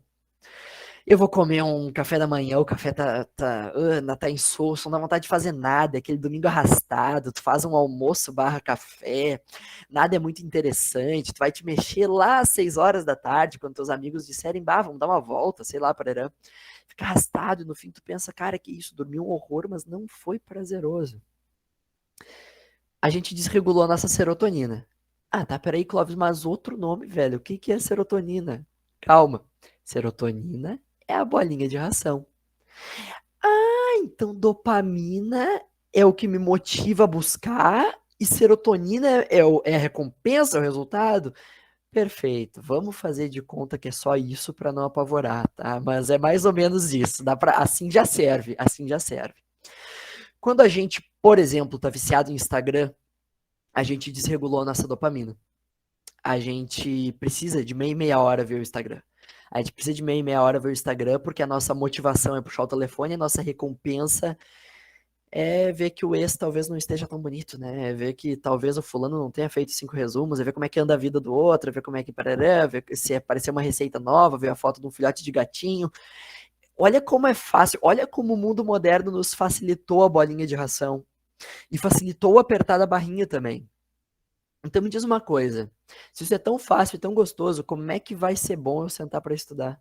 Eu vou comer um café da manhã, o café tá insosso, não dá vontade de fazer nada, aquele domingo arrastado, tu faz um almoço / café, nada é muito interessante, tu vai te mexer lá às 6 horas da tarde, quando teus amigos disserem, vamos dar uma volta, sei lá, parará. Fica arrastado e no fim tu pensa, cara, que isso, dormi um horror, mas não foi prazeroso. A gente desregulou a nossa serotonina. Tá, peraí, Clóvis, mas outro nome, velho, o que é serotonina? Calma, serotonina é a bolinha de ração. Então dopamina é o que me motiva a buscar e serotonina é a recompensa, é o resultado? Perfeito, vamos fazer de conta que é só isso para não apavorar, tá? Mas é mais ou menos isso, assim já serve, assim já serve. Quando a gente, por exemplo, tá viciado em Instagram, a gente desregulou a nossa dopamina. A gente precisa de meia hora ver o Instagram. A gente precisa de meia hora ver o Instagram porque a nossa motivação é puxar o telefone, a nossa recompensa é ver que o ex talvez não esteja tão bonito, né? É ver que talvez o fulano não tenha feito 5 resumos, é ver como é que anda a vida do outro, é ver como é que parará, ver se aparecer uma receita nova, ver a foto de um filhote de gatinho. Olha como é fácil, olha como o mundo moderno nos facilitou a bolinha de ração e facilitou apertar a barrinha também. Então me diz uma coisa, se isso é tão fácil e tão gostoso, como é que vai ser bom eu sentar para estudar?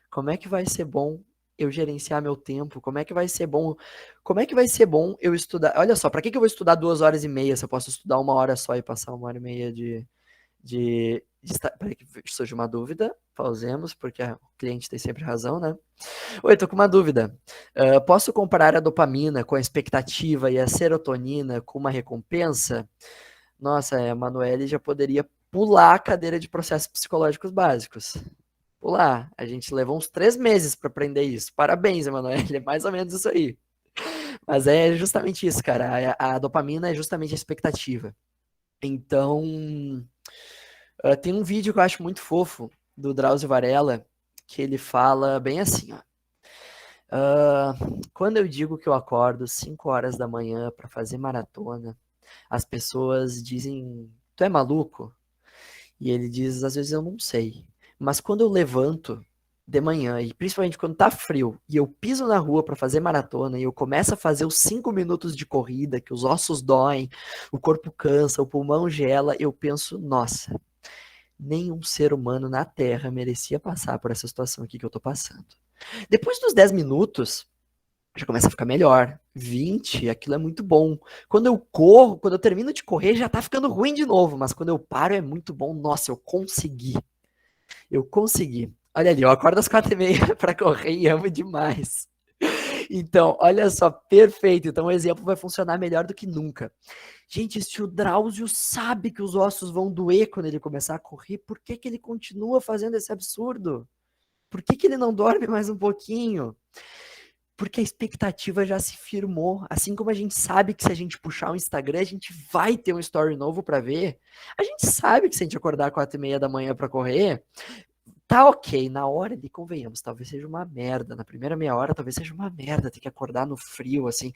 Como é que vai ser bom eu gerenciar meu tempo? Como é que vai ser bom? Como é que vai ser bom eu estudar? Olha só, para que eu vou estudar 2 horas e meia se eu posso estudar 1 hora só e passar 1 hora e meia Peraí que surge uma dúvida, pausemos, porque o cliente tem sempre razão, né? Oi, tô com uma dúvida. Posso comparar a dopamina com a expectativa e a serotonina com uma recompensa? Nossa, a Emanuele já poderia pular a cadeira de processos psicológicos básicos. Pular. A gente levou uns 3 meses para aprender isso. Parabéns, Emanuele. É mais ou menos isso aí. Mas é justamente isso, cara. A dopamina é justamente a expectativa. Então, tem um vídeo que eu acho muito fofo do Drauzio Varela, que ele fala bem assim, ó. Quando eu digo que eu acordo 5 horas da manhã para fazer maratona, as pessoas dizem, tu é maluco? E ele diz, às vezes eu não sei. Mas quando eu levanto de manhã, e principalmente quando tá frio, e eu piso na rua para fazer maratona, e eu começo a fazer os 5 minutos de corrida, que os ossos doem, o corpo cansa, o pulmão gela, eu penso, nossa, nenhum ser humano na Terra merecia passar por essa situação aqui que eu tô passando. Depois dos 10 minutos, já começa a ficar melhor. 20, aquilo é muito bom. Quando eu corro, quando eu termino de correr, já tá ficando ruim de novo, mas quando eu paro é muito bom. Nossa, eu consegui. Eu consegui. Olha ali, eu acordo às 4h30 para correr e amo demais. Então, olha só, perfeito. Então o exemplo vai funcionar melhor do que nunca. Gente, se o Drauzio sabe que os ossos vão doer quando ele começar a correr, por que ele continua fazendo esse absurdo? Por que ele não dorme mais um pouquinho? porque a expectativa já se firmou. Assim como a gente sabe que se a gente puxar o Instagram, a gente vai ter um story novo para ver. A gente sabe que se a gente acordar 4h30 da manhã para correr, tá ok. Na hora de, convenhamos, talvez seja uma merda. Na primeira meia hora, talvez seja uma merda ter que acordar no frio, assim.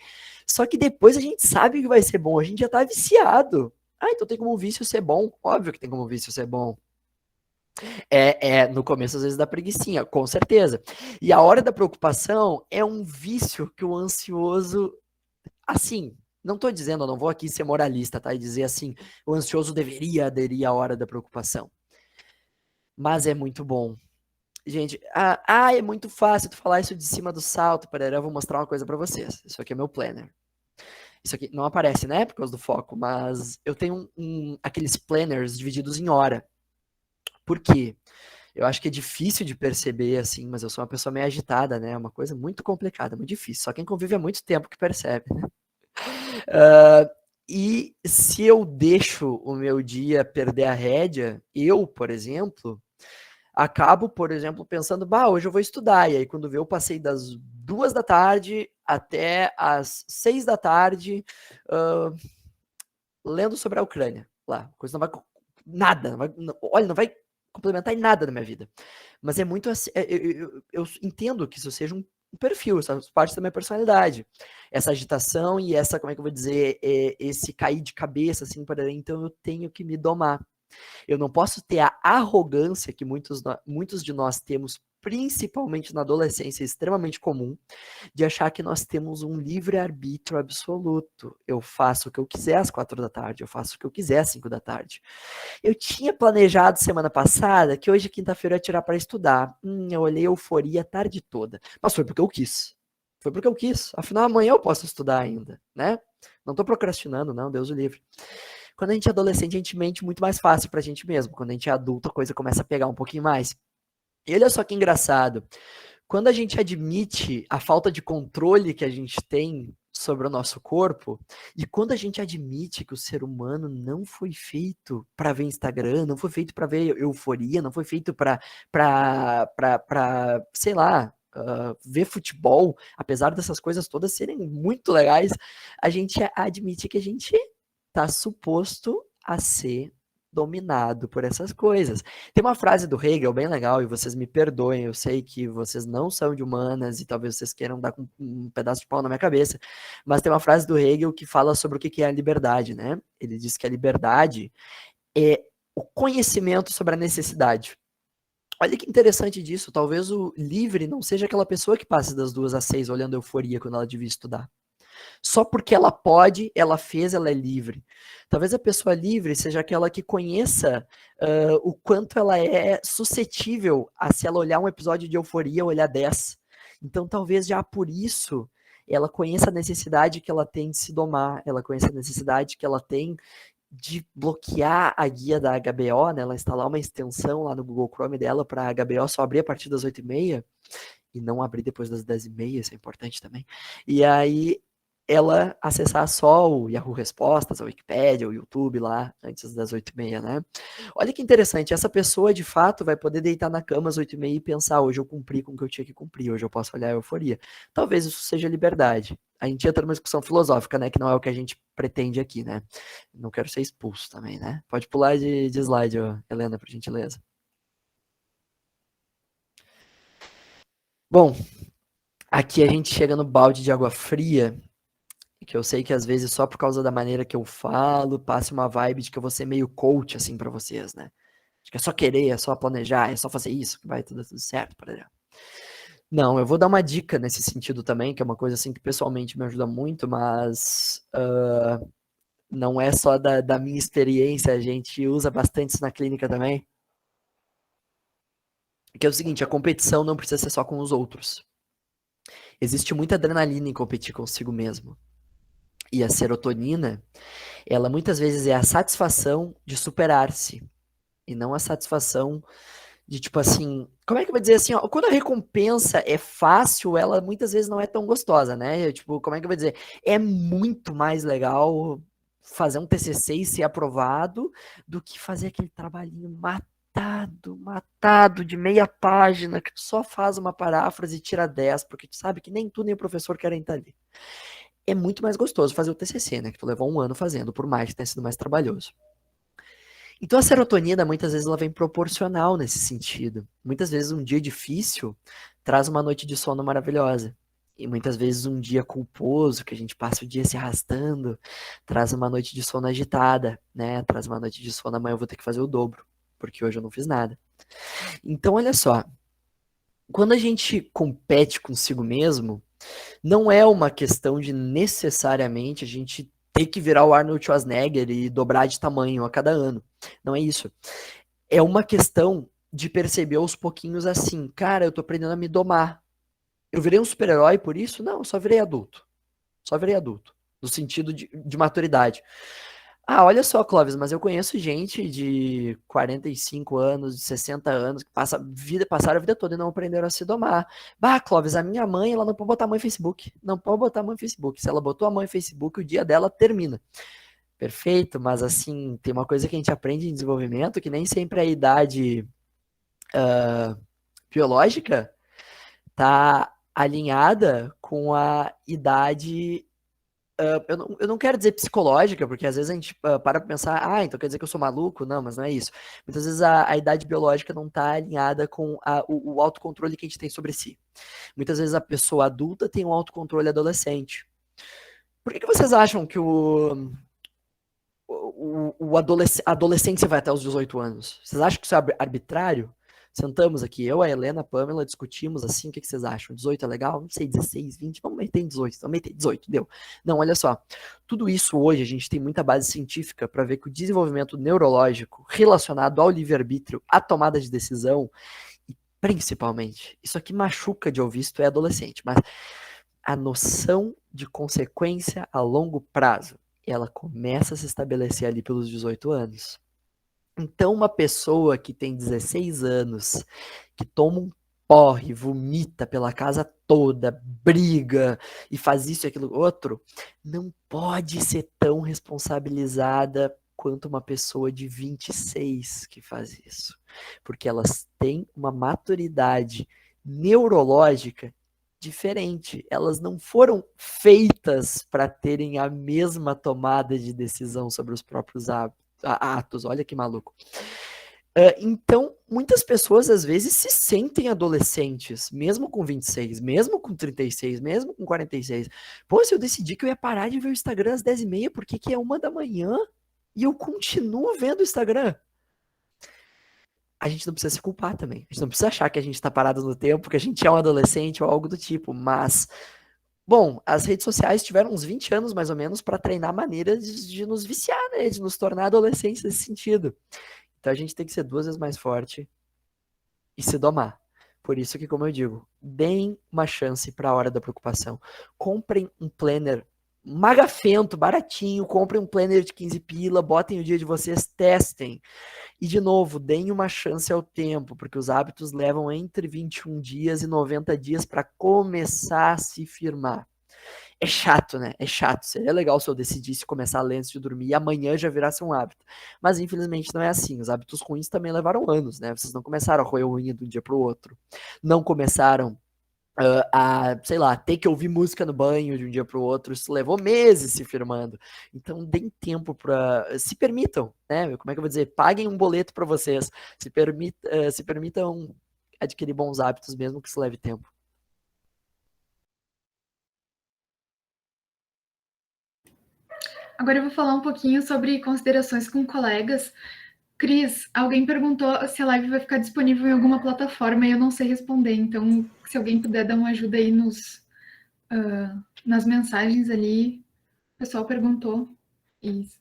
Só que depois a gente sabe que vai ser bom. A gente já tá viciado. Ah, então tem como vício ser bom? Óbvio que tem como vício ser bom. No começo, às vezes, dá preguicinha, com certeza. E a hora da preocupação é um vício que o ansioso, assim, não tô dizendo, eu não vou aqui ser moralista, tá? E dizer assim, o ansioso deveria aderir à hora da preocupação. Mas é muito bom. Gente, é muito fácil tu falar isso de cima do salto, peraí, eu vou mostrar uma coisa pra vocês. Isso aqui é meu planner. Isso aqui não aparece, né, por causa do foco, mas eu tenho aqueles planners divididos em hora. Por quê? Eu acho que é difícil de perceber, assim, mas eu sou uma pessoa meio agitada, né? É uma coisa muito complicada, muito difícil. Só quem convive há muito tempo que percebe, né? E se eu deixo o meu dia perder a rédea, eu, por exemplo, acabo, por exemplo, pensando, hoje eu vou estudar. E aí, quando vê, eu passei das 2 da tarde até as 6 da tarde lendo sobre a Ucrânia. Lá, a coisa não vai... Nada. Não vai complementar em nada na minha vida. Mas é muito assim, eu entendo que isso seja um perfil, isso faz parte da minha personalidade. Essa agitação e essa, como é que eu vou dizer, esse cair de cabeça, assim, então eu tenho que me domar. Eu não posso ter a arrogância que muitos de nós temos, principalmente na adolescência, extremamente comum, de achar que nós temos um livre-arbítrio absoluto. Eu faço o que eu quiser às 4 da tarde, eu faço o que eu quiser às 5 da tarde. Eu tinha planejado semana passada que hoje, quinta-feira, eu ia tirar para estudar. Eu olhei Euforia a tarde toda. Mas foi porque eu quis. Foi porque eu quis. Afinal, amanhã eu posso estudar ainda, né? Não tô procrastinando, não, Deus o livre. Quando a gente é adolescente, a gente mente muito mais fácil pra gente mesmo. Quando a gente é adulto, a coisa começa a pegar um pouquinho mais. E olha só que engraçado. Quando a gente admite a falta de controle que a gente tem sobre o nosso corpo, e quando a gente admite que o ser humano não foi feito para ver Instagram, não foi feito para ver euforia, não foi feito para sei lá, ver futebol, apesar dessas coisas todas serem muito legais, a gente admite que a gente tá suposto a ser dominado por essas coisas. Tem uma frase do Hegel bem legal, e vocês me perdoem, eu sei que vocês não são de humanas e talvez vocês queiram dar com um pedaço de pau na minha cabeça, mas tem uma frase do Hegel que fala sobre o que é a liberdade, né? Ele diz que a liberdade é o conhecimento sobre a necessidade. Olha que interessante disso, talvez o livre não seja aquela pessoa que passe das 2 às 6 olhando euforia quando ela devia estudar. Só porque ela pode, ela fez, ela é livre. Talvez a pessoa livre seja aquela que conheça o quanto ela é suscetível a, se ela olhar um episódio de euforia, olhar 10. Então, talvez já por isso ela conheça a necessidade que ela tem de se domar, ela conheça a necessidade que ela tem de bloquear a guia da HBO, né? Ela instalar uma extensão lá no Google Chrome dela para a HBO só abrir a partir das 8h30 e não abrir depois das 10h30, isso é importante também. E aí ela acessar só o Yahoo Respostas, a Wikipédia, o YouTube lá, antes das 8h30, né? Olha que interessante, essa pessoa de fato vai poder deitar na cama às 8h30 e pensar, hoje eu cumpri com o que eu tinha que cumprir, hoje eu posso olhar a euforia. Talvez isso seja liberdade. A gente entra numa discussão filosófica, né, que não é o que a gente pretende aqui, né? Não quero ser expulso também, né? Pode pular de slide, Helena, por gentileza. Bom, aqui a gente chega no balde de água fria, que eu sei que às vezes só por causa da maneira que eu falo, passa uma vibe de que eu vou ser meio coach, assim, pra vocês, né? Acho que é só querer, é só planejar, é só fazer isso, que vai tudo certo. Não, eu vou dar uma dica nesse sentido também, que é uma coisa assim que pessoalmente me ajuda muito, mas não é só da minha experiência, a gente usa bastante isso na clínica também. Que é o seguinte, a competição não precisa ser só com os outros. Existe muita adrenalina em competir consigo mesmo. E a serotonina, ela muitas vezes é a satisfação de superar-se. E não a satisfação de, tipo assim... Como é que eu vou dizer assim? Ó, quando a recompensa é fácil, ela muitas vezes não é tão gostosa, né? Tipo, como é que eu vou dizer? É muito mais legal fazer um TCC e ser aprovado do que fazer aquele trabalhinho matado de meia página, que tu só faz uma paráfrase e tira 10, porque tu sabe que nem tu nem o professor querem estar ali. É muito mais gostoso fazer o TCC, né? Que tu levou 1 ano fazendo, por mais que tenha sido mais trabalhoso. Então a serotonina, muitas vezes, ela vem proporcional nesse sentido. Muitas vezes um dia difícil traz uma noite de sono maravilhosa. E muitas vezes um dia culposo, que a gente passa o dia se arrastando, traz uma noite de sono agitada, né? Traz uma noite de sono, amanhã eu vou ter que fazer o dobro, porque hoje eu não fiz nada. Então, olha só, quando a gente compete consigo mesmo, não é uma questão de necessariamente a gente ter que virar o Arnold Schwarzenegger e dobrar de tamanho a cada ano. Não é isso. É uma questão de perceber aos pouquinhos assim, cara, eu tô aprendendo a me domar. Eu virei um super-herói por isso? Não, eu só virei adulto. Só virei adulto. No sentido de maturidade. Ah, olha só, Clóvis, mas eu conheço gente de 45 anos, de 60 anos, que passaram a vida toda e não aprenderam a se domar. Bah, Clóvis, a minha mãe, ela não pode botar a mãe em Facebook. Não pode botar a mãe em Facebook. Se ela botou a mãe em Facebook, o dia dela termina. Perfeito, mas assim, tem uma coisa que a gente aprende em desenvolvimento, que nem sempre a idade biológica tá alinhada com a idade eu não quero dizer psicológica, porque às vezes a gente para pra pensar, então quer dizer que eu sou maluco? Não, mas não é isso. Muitas vezes a idade biológica não está alinhada com o autocontrole que a gente tem sobre si. Muitas vezes a pessoa adulta tem um autocontrole adolescente. Por que vocês acham que a adolescência vai até os 18 anos? Vocês acham que isso é arbitrário? Sentamos aqui, eu, a Helena, a Pamela, discutimos assim, o que vocês acham? 18 é legal? Não sei, 16, 20, vamos meter em 18, vamos meter em 18, deu. Não, olha só, tudo isso hoje a gente tem muita base científica para ver que o desenvolvimento neurológico relacionado ao livre-arbítrio, à tomada de decisão, e principalmente, isso aqui machuca de ouvir se tu é adolescente, mas a noção de consequência a longo prazo, ela começa a se estabelecer ali pelos 18 anos. Então, uma pessoa que tem 16 anos, que toma um porre, vomita pela casa toda, briga e faz isso e aquilo outro, não pode ser tão responsabilizada quanto uma pessoa de 26 que faz isso. Porque elas têm uma maturidade neurológica diferente. Elas não foram feitas para terem a mesma tomada de decisão sobre os próprios atos. Olha que maluco. Então, muitas pessoas às vezes se sentem adolescentes, mesmo com 26, mesmo com 36, mesmo com 46. Pô, se eu decidi que eu ia parar de ver o Instagram às 10h30, por que é 1 da manhã e eu continuo vendo o Instagram? A gente não precisa se culpar também. A gente não precisa achar que a gente está parado no tempo, que a gente é um adolescente ou algo do tipo, mas bom, as redes sociais tiveram uns 20 anos, mais ou menos, para treinar maneiras de nos viciar, né? De nos tornar adolescentes nesse sentido. Então a gente tem que ser 2 vezes mais forte e se domar. Por isso que, como eu digo, deem uma chance para a hora da preocupação. Comprem um planner magafento, baratinho, comprem um planner de 15 pila, botem o dia de vocês, testem. E, de novo, deem uma chance ao tempo, porque os hábitos levam entre 21 dias e 90 dias para começar a se firmar. É chato, né? É chato. Seria legal se eu decidisse começar a ler antes de dormir e amanhã já virasse um hábito. Mas, infelizmente, não é assim. Os hábitos ruins também levaram anos, né? Vocês não começaram a roer unha de um dia para o outro. Não começaram sei lá, ter que ouvir música no banho de um dia para o outro, isso levou meses se firmando. Então, deem tempo para. Se permitam, né? Como é que eu vou dizer? Paguem um boleto para vocês. Se permitam adquirir bons hábitos, mesmo que isso leve tempo. Agora eu vou falar um pouquinho sobre considerações com colegas. Cris, alguém perguntou se a live vai ficar disponível em alguma plataforma e eu não sei responder. Então, se alguém puder dar uma ajuda aí nas mensagens ali, o pessoal perguntou. Isso.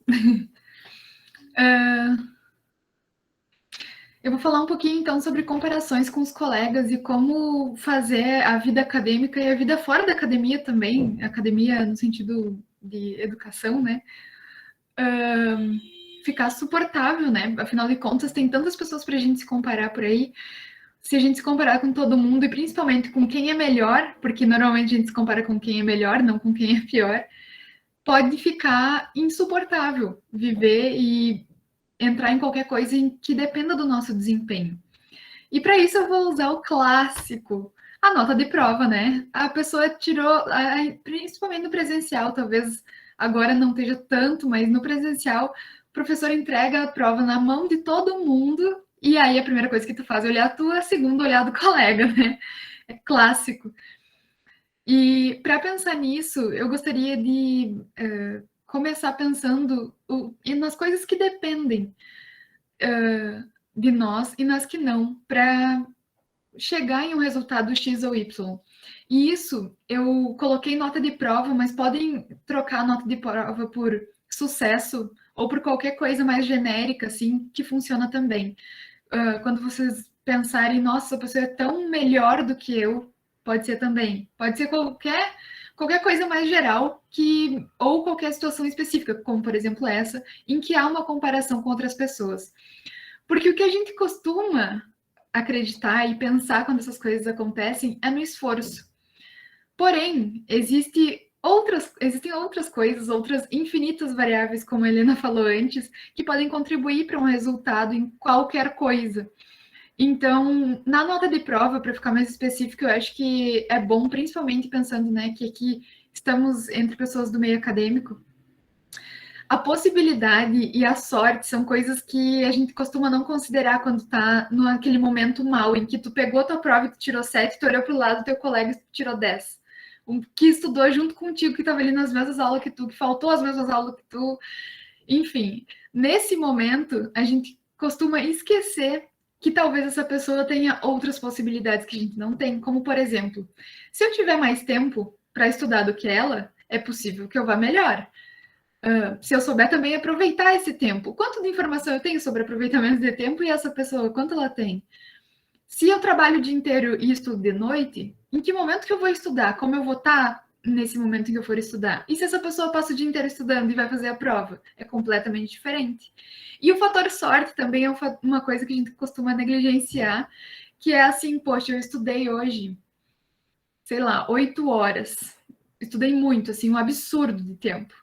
Eu vou falar um pouquinho, então, sobre comparações com os colegas e como fazer a vida acadêmica e a vida fora da academia também, academia no sentido de educação, né? Ficar suportável, né? Afinal de contas, tem tantas pessoas para a gente se comparar por aí. Se a gente se comparar com todo mundo e principalmente com quem é melhor, porque normalmente a gente se compara com quem é melhor, não com quem é pior, pode ficar insuportável viver e entrar em qualquer coisa em que dependa do nosso desempenho. E para isso eu vou usar o clássico, a nota de prova, né? A pessoa tirou, principalmente no presencial, talvez agora não esteja tanto, mas no presencial, o professor entrega a prova na mão de todo mundo, e aí a primeira coisa que tu faz é olhar a tua, a segunda olhar do colega, né? É clássico. E para pensar nisso, eu gostaria de começar pensando nas coisas que dependem de nós e nas que não, para chegar em um resultado X ou Y. E isso eu coloquei nota de prova, mas podem trocar a nota de prova por sucesso ou por qualquer coisa mais genérica, assim, que funciona também. Quando vocês pensarem, nossa, a pessoa é tão melhor do que eu, pode ser também. Pode ser qualquer coisa mais geral ou qualquer situação específica, como por exemplo essa, em que há uma comparação com outras pessoas. Porque o que a gente costuma acreditar e pensar quando essas coisas acontecem é no esforço. Porém, existem outras coisas, outras infinitas variáveis, como a Helena falou antes, que podem contribuir para um resultado em qualquer coisa. Então, na nota de prova, para ficar mais específico, eu acho que é bom, principalmente pensando, né, que aqui estamos entre pessoas do meio acadêmico, a possibilidade e a sorte são coisas que a gente costuma não considerar quando tá naquele momento mal, em que tu pegou tua prova e tu tirou 7, tu olhou pro lado do teu colega e tu tirou 10. Que estudou junto contigo, que estava ali nas mesmas aulas que tu, que faltou as mesmas aulas que tu. Enfim, nesse momento, a gente costuma esquecer que talvez essa pessoa tenha outras possibilidades que a gente não tem, como por exemplo, se eu tiver mais tempo para estudar do que ela, é possível que eu vá melhor. Se eu souber também aproveitar esse tempo. Quanto de informação eu tenho sobre aproveitamento de tempo e essa pessoa, quanto ela tem? Se eu trabalho o dia inteiro e estudo de noite, em que momento que eu vou estudar? Como eu vou estar nesse momento em que eu for estudar? E se essa pessoa passa o dia inteiro estudando e vai fazer a prova? É completamente diferente. E o fator sorte também é uma coisa que a gente costuma negligenciar, que é assim, poxa, eu estudei hoje, sei lá, 8 horas. Estudei muito, assim, um absurdo de tempo.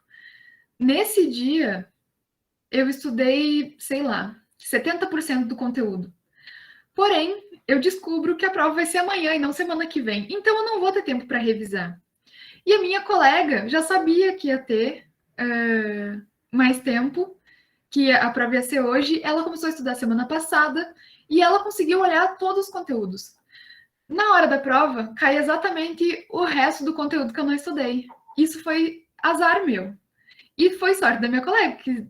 Nesse dia, eu estudei, sei lá, 70% do conteúdo. Porém, eu descubro que a prova vai ser amanhã e não semana que vem. Então, eu não vou ter tempo para revisar. E a minha colega já sabia que ia ter mais tempo, que a prova ia ser hoje. Ela começou a estudar semana passada e ela conseguiu olhar todos os conteúdos. Na hora da prova, cai exatamente o resto do conteúdo que eu não estudei. Isso foi azar meu. E foi sorte da minha colega, que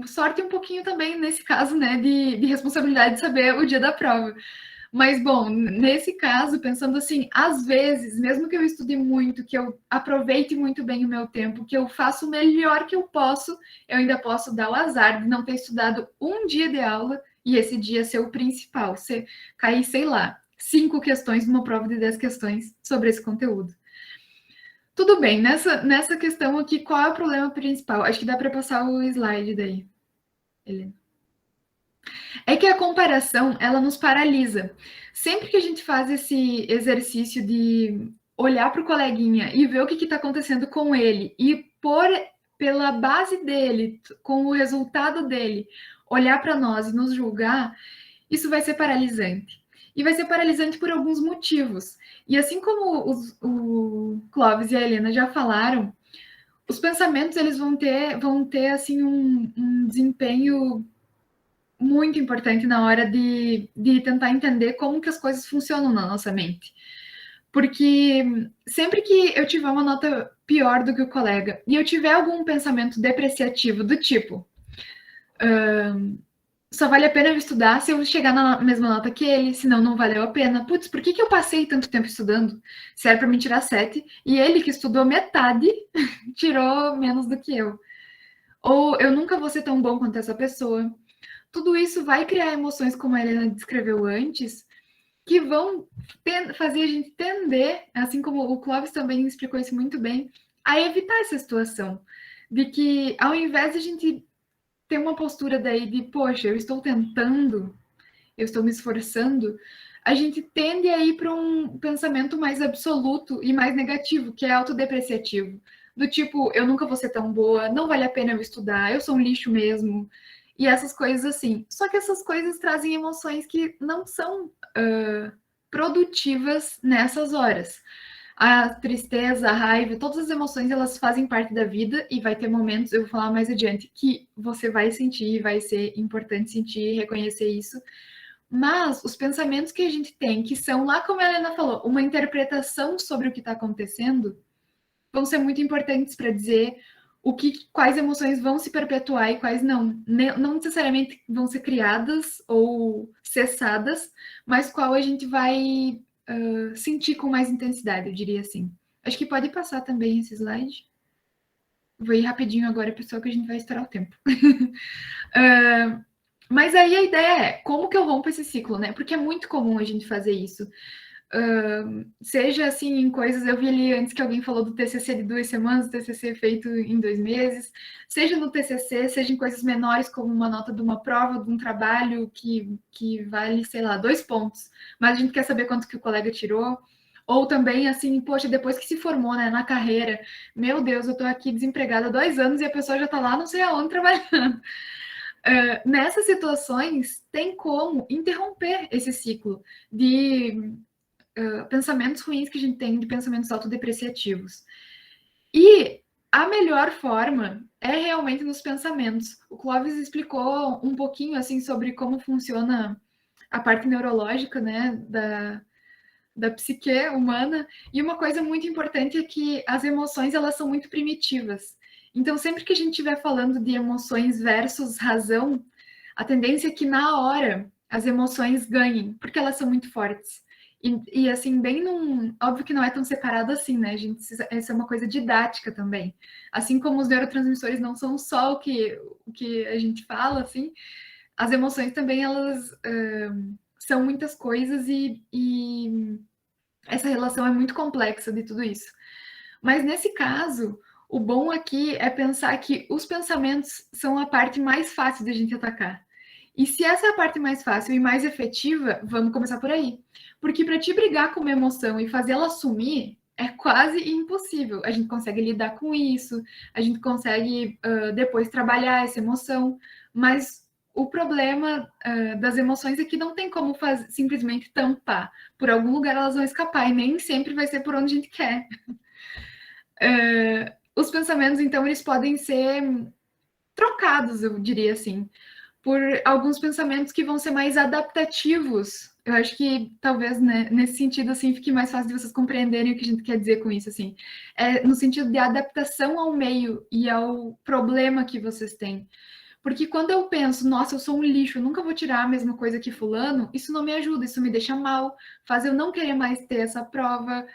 sorte um pouquinho também nesse caso, né, de responsabilidade de saber o dia da prova. Mas, bom, nesse caso, pensando assim, às vezes, mesmo que eu estude muito, que eu aproveite muito bem o meu tempo, que eu faça o melhor que eu posso, eu ainda posso dar o azar de não ter estudado um dia de aula e esse dia ser o principal, cair, sei lá, 5 questões numa prova de 10 questões sobre esse conteúdo. Tudo bem, nessa questão aqui, qual é o problema principal? Acho que dá para passar o slide daí, Helena. É que a comparação, ela nos paralisa. Sempre que a gente faz esse exercício de olhar para o coleguinha e ver o que está acontecendo com ele e pela base dele, com o resultado dele, olhar para nós e nos julgar, isso vai ser paralisante. E vai ser paralisante por alguns motivos. E assim como o Clóvis e a Helena já falaram, os pensamentos eles vão ter assim um desempenho muito importante na hora de tentar entender como que as coisas funcionam na nossa mente. Porque sempre que eu tiver uma nota pior do que o colega e eu tiver algum pensamento depreciativo do tipo só vale a pena eu estudar se eu chegar na mesma nota que ele, senão não valeu a pena. Putz, por que eu passei tanto tempo estudando? Se era para me tirar 7, e ele que estudou metade, tirou menos do que eu. Ou eu nunca vou ser tão bom quanto essa pessoa. Tudo isso vai criar emoções, como a Helena descreveu antes, que vão fazer a gente tender, assim como o Clóvis também explicou isso muito bem, a evitar essa situação. De que, ao invés de a gente ter uma postura daí de, poxa, eu estou tentando, eu estou me esforçando, a gente tende a ir para um pensamento mais absoluto e mais negativo, que é autodepreciativo. Do tipo, eu nunca vou ser tão boa, não vale a pena eu estudar, eu sou um lixo mesmo. e essas coisas assim. Só que essas coisas trazem emoções que não são produtivas nessas horas. A tristeza, a raiva, todas as emoções, elas fazem parte da vida e vai ter momentos, eu vou falar mais adiante, que você vai sentir, vai ser importante sentir, reconhecer isso. Mas os pensamentos que a gente tem, que são lá, como a Helena falou, uma interpretação sobre o que está acontecendo, vão ser muito importantes para dizer quais emoções vão se perpetuar e quais não. Não necessariamente vão ser criadas ou cessadas, mas qual a gente vai sentir com mais intensidade, eu diria assim. Acho que pode passar também esse slide. Vou ir rapidinho agora, pessoal, que a gente vai estourar o tempo. Mas aí a ideia é, como que eu rompo esse ciclo, né? Porque é muito comum a gente fazer isso. Seja assim em coisas, eu vi ali antes que alguém falou do TCC de 2 semanas, TCC feito em 2 meses, seja no TCC, seja em coisas menores, como uma nota de uma prova, de um trabalho que vale, sei lá, 2 pontos, mas a gente quer saber quanto que o colega tirou, ou também assim, poxa, depois que se formou, né, na carreira, meu Deus, eu tô aqui desempregada há 2 anos e a pessoa já tá lá não sei aonde trabalhando. Nessas situações, tem como interromper esse ciclo de pensamentos ruins que a gente tem, de pensamentos autodepreciativos. E a melhor forma é realmente nos pensamentos. O Clóvis explicou um pouquinho assim sobre como funciona a parte neurológica, né, da psique humana. E uma coisa muito importante é que as emoções, elas são muito primitivas. Então, sempre que a gente estiver falando de emoções versus razão, a tendência é que na hora as emoções ganhem, porque elas são muito fortes. E assim, bem num. Óbvio que não é tão separado assim, né? Essa é uma coisa didática também. Assim como os neurotransmissores não são só o que a gente fala, assim, as emoções também, elas são muitas coisas e essa relação é muito complexa de tudo isso. Mas nesse caso, o bom aqui é pensar que os pensamentos são a parte mais fácil de a gente atacar. E se essa é a parte mais fácil e mais efetiva, vamos começar por aí. Porque para te brigar com uma emoção e fazer ela sumir, é quase impossível. A gente consegue lidar com isso, a gente consegue depois trabalhar essa emoção, mas o problema das emoções é que não tem como simplesmente tampar. Por algum lugar elas vão escapar e nem sempre vai ser por onde a gente quer. Os pensamentos, então, eles podem ser trocados, eu diria assim, por alguns pensamentos que vão ser mais adaptativos. Eu acho que talvez, né, nesse sentido assim fique mais fácil de vocês compreenderem o que a gente quer dizer com isso, assim, no sentido de adaptação ao meio e ao problema que vocês têm. Porque quando eu penso, nossa, eu sou um lixo, eu nunca vou tirar a mesma coisa que fulano, isso não me ajuda, isso me deixa mal, faz eu não querer mais ter essa prova,